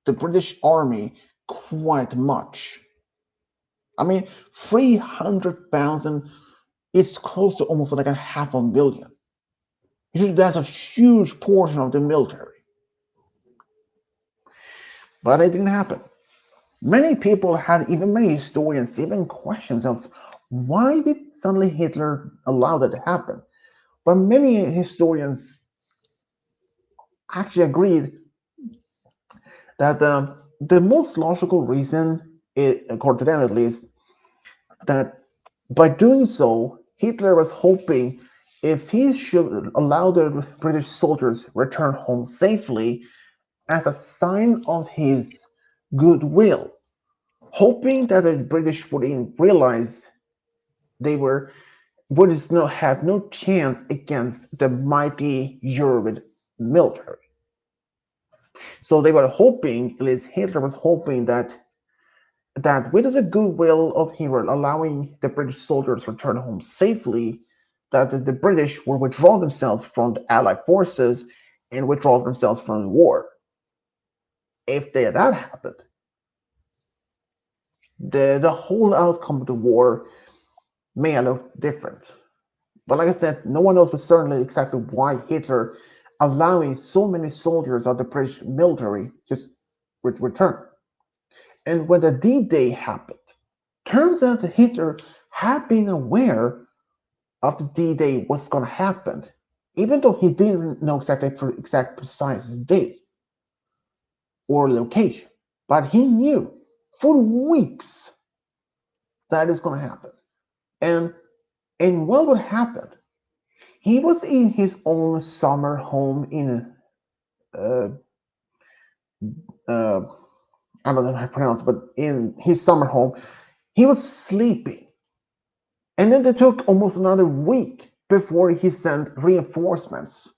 the British army quite much. I mean, 300,000 is close to almost like a half a million. That's a huge portion of the military. But it didn't happen. Many people had, even many historians, even questions as why did suddenly Hitler allow that to happen? But many historians actually agreed that the most logical reason, according to them at least, that by doing so, Hitler was hoping if he should allow the British soldiers return home safely as a sign of his goodwill, hoping that the British would realize they would not have no chance against the mighty German military. So they were hoping, at least Hitler was hoping that with the goodwill of Hitler allowing the British soldiers to return home safely, that the British would withdraw themselves from the Allied forces and withdraw themselves from the war. If that happened, the whole outcome of the war may look different. But like I said, no one knows for certainly exactly why Hitler allowing so many soldiers of the British military just return. And when the D-Day happened, turns out that Hitler had been aware of the D-Day was going to happen, even though he didn't know exactly for exact precise date or location. But he knew for weeks that is going to happen. And what would happen? He was in his own summer home in I don't know how to pronounce it, but in his summer home, he was sleeping. And then it took almost another week before he sent reinforcements.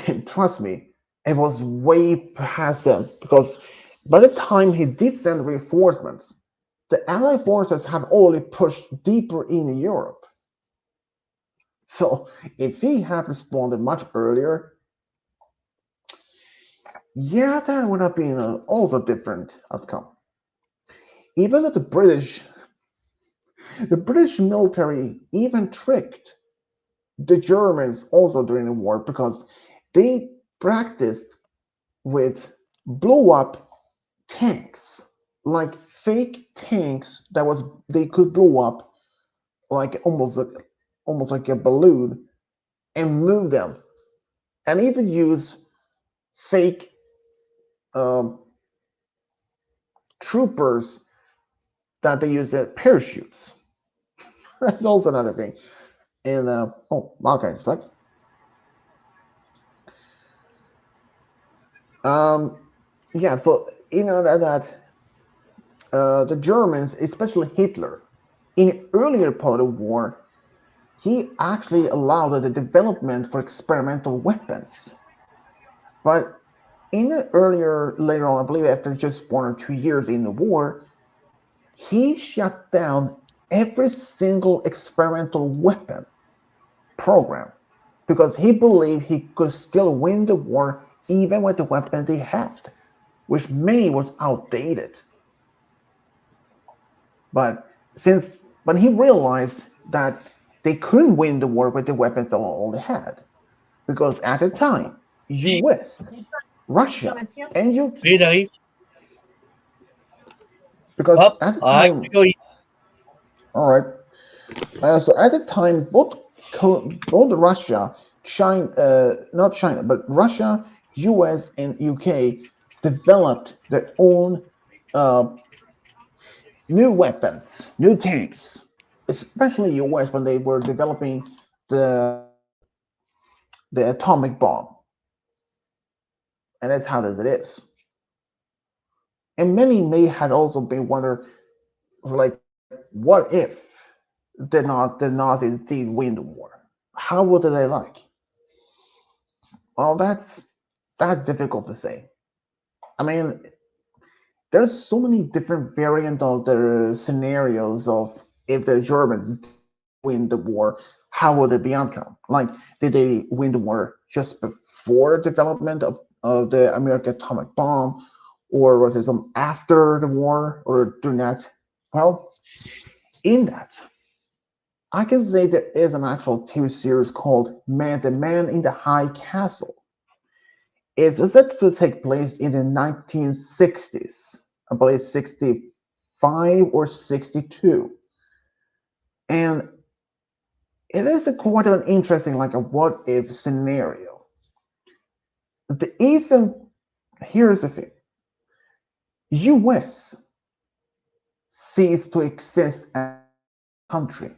And trust me, it was way past them because by the time he did send reinforcements, the Allied forces had already pushed deeper in Europe. So if he had responded much earlier, yeah, that would have been also different outcome. Even though the British military even tricked the Germans also during the war because they practiced with blow up tanks, like fake tanks that was they could blow up like almost like a balloon and move them, and even use fake um, troopers that they use as parachutes. That's also another thing. And okay, respect. Um, yeah. So the Germans, especially Hitler, in earlier part of the war, he actually allowed the development for experimental weapons. But in the earlier, later on, I believe after just 1 or 2 years in the war, he shut down every single experimental weapon program because he believed he could still win the war even with the weapons they had, which many was outdated. But but he realized that they couldn't win the war with the weapons they already had because at the time, See, U.S., Russia, and you Peter, because up, at the I have to time, go eat. all right. So at the time, both Russia, China, not China, but Russia, U.S. and UK developed their own uh, new weapons, new tanks, especially U.S. when they were developing the the atomic bomb, and that's how does it is. And many may had also been wonder like, what if the Nazis did win the war? How would they like? Well, that's difficult to say. I mean, there's so many different variant of the scenarios of if the Germans did win the war, how would it be outcome? Like, did they win the war just before development of the American atomic bomb, or was it some after the war, or during that? Well, in that, I can say there is an actual TV series called The Man in the High Castle. It's set to take place in the 1960s, I believe 65 or 62. And it is quite an interesting, like a what if scenario. The Eastern, here's the thing, US ceased to exist as a country.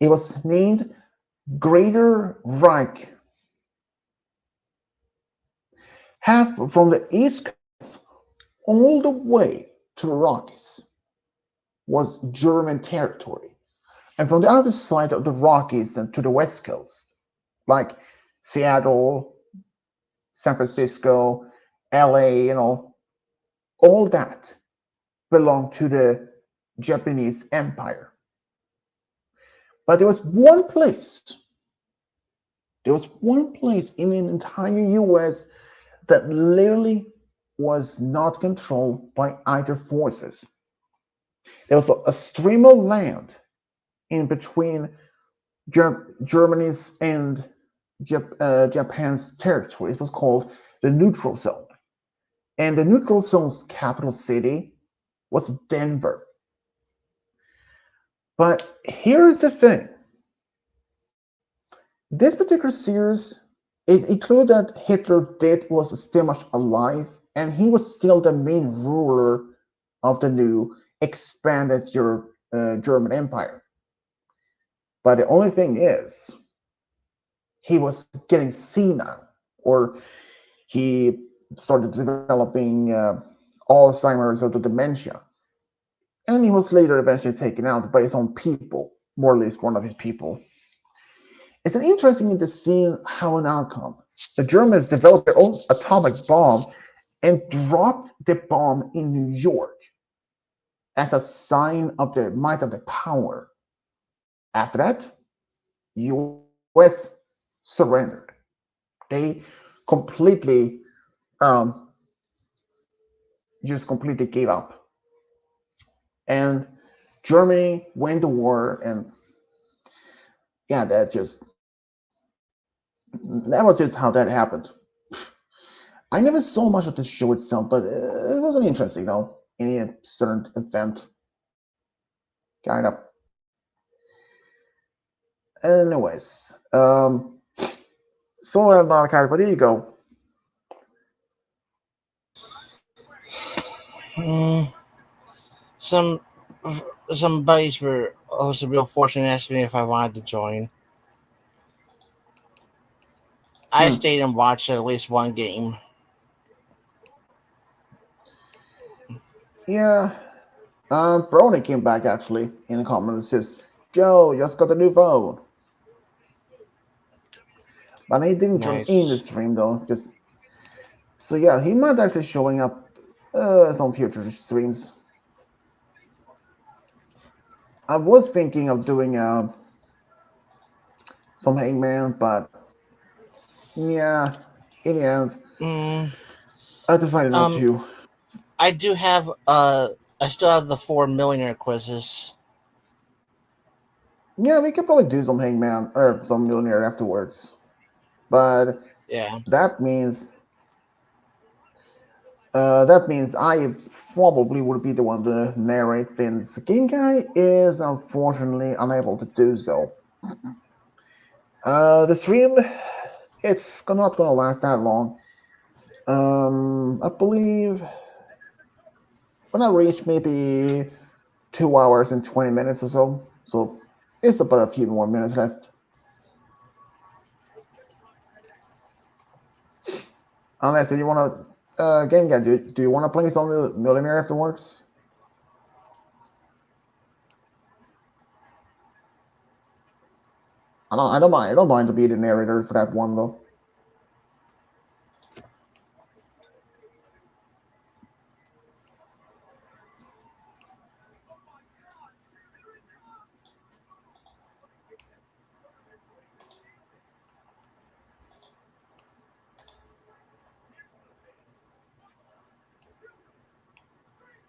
It was named Greater Reich, half from the East Coast all the way to the Rockies was German territory. And from the other side of the Rockies and to the West Coast, like Seattle, San Francisco, LA, all that belonged to the Japanese Empire. But there was one place in the entire US that literally was not controlled by either forces. There was a stream of land in between Germany's and Japan's territory. It was called the neutral zone. And the neutral zone's capital city was Denver. But here's the thing. This particular series, it included that Hitler did was still much alive, and he was still the main ruler of the new expanded German Empire. But the only thing is, he was getting senile, or he started developing Alzheimer's or the dementia. And he was later eventually taken out by his own people, more or less one of his people. It's an interesting to see how an outcome. The Germans developed their own atomic bomb and dropped the bomb in New York as a sign of their might of their power. After that, US surrendered. They completely um, just completely gave up. And Germany went to war, and yeah, that was just how that happened. I never saw much of the show itself, but it wasn't interesting though. Any certain event, kind of. Anyways, so Malachi, where do you go? Hmm, some some buddies were also real fortunate and asked me if I wanted to join. I Hmm. stayed and watched at least one game. Yeah. Brony came back actually in the comments. Just Joe just got a new phone, but he didn't join in the Nice. stream though. Just so yeah, he might actually showing up some future streams. I was thinking of doing some Hangman, but yeah, in the end, Mm, I decided not um, to. I do have I still have the 4 millionaire quizzes. Yeah, we could probably do some Hangman or some Millionaire afterwards, but Yeah. that means that means I probably would be the one to narrate since Game Guy is unfortunately unable to do so. The stream, it's not gonna last that long. I believe when I reach maybe 2 hours and 20 minutes or so. So it's about a few more minutes left. Unless you want to, Game Guy, do you want to play some Millionaire afterwards? I don't mind. I don't mind to be the narrator for that one though.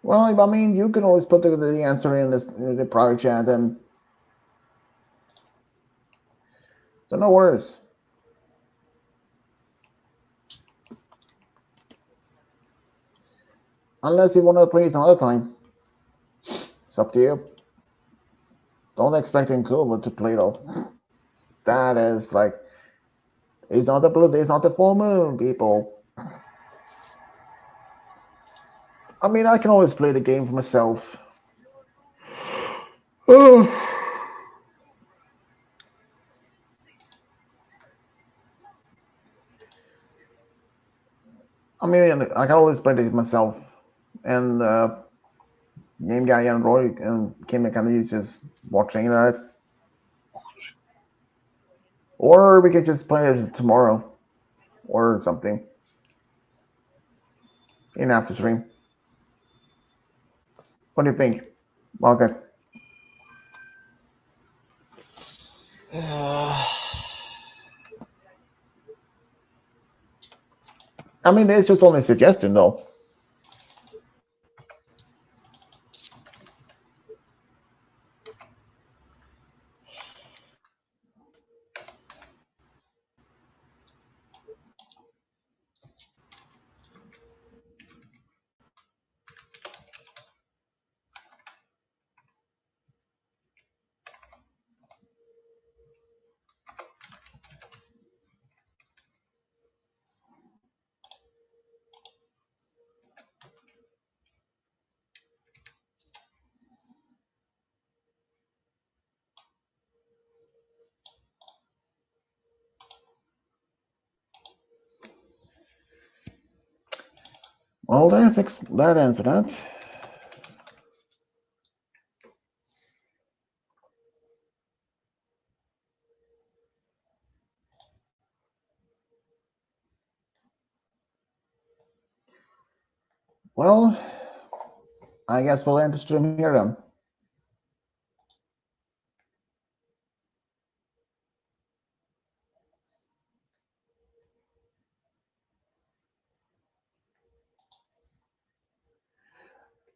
Well, I mean, you can always put the answer in the private chat, and so no worries. Unless you want to play some other time, it's up to you. Don't expect Vancouver to play though. That is like it's not the blue, it's not the full moon, people. I mean, I can always play the game for myself. I mean, I can always play it myself, and Game Guy and Roy and Kim can just watching that, or we could just play it tomorrow or something in after stream. What do you think? Okay. I mean, it's just only a suggestion though. Well, that answer that. Well, I guess we'll end the stream here then.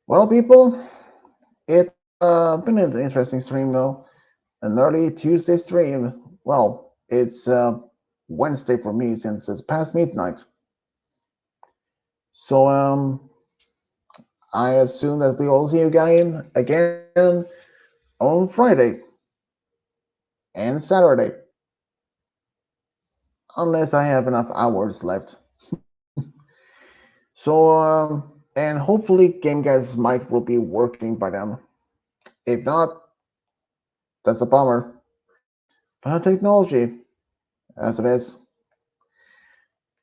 Well, people, it's been an interesting stream though. An early Tuesday stream. Well, it's Wednesday for me since it's past midnight. So I assume that we all see you guys again on Friday and Saturday, unless I have enough hours left. So and hopefully Game Guy's mic will be working by then. If not, that's a bummer. But technology, as it is.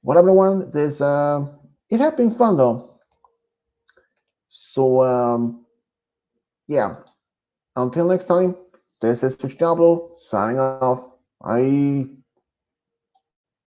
Well, everyone, this it has been fun though. So yeah, until next time, this is Twitch Diablo signing off. Bye.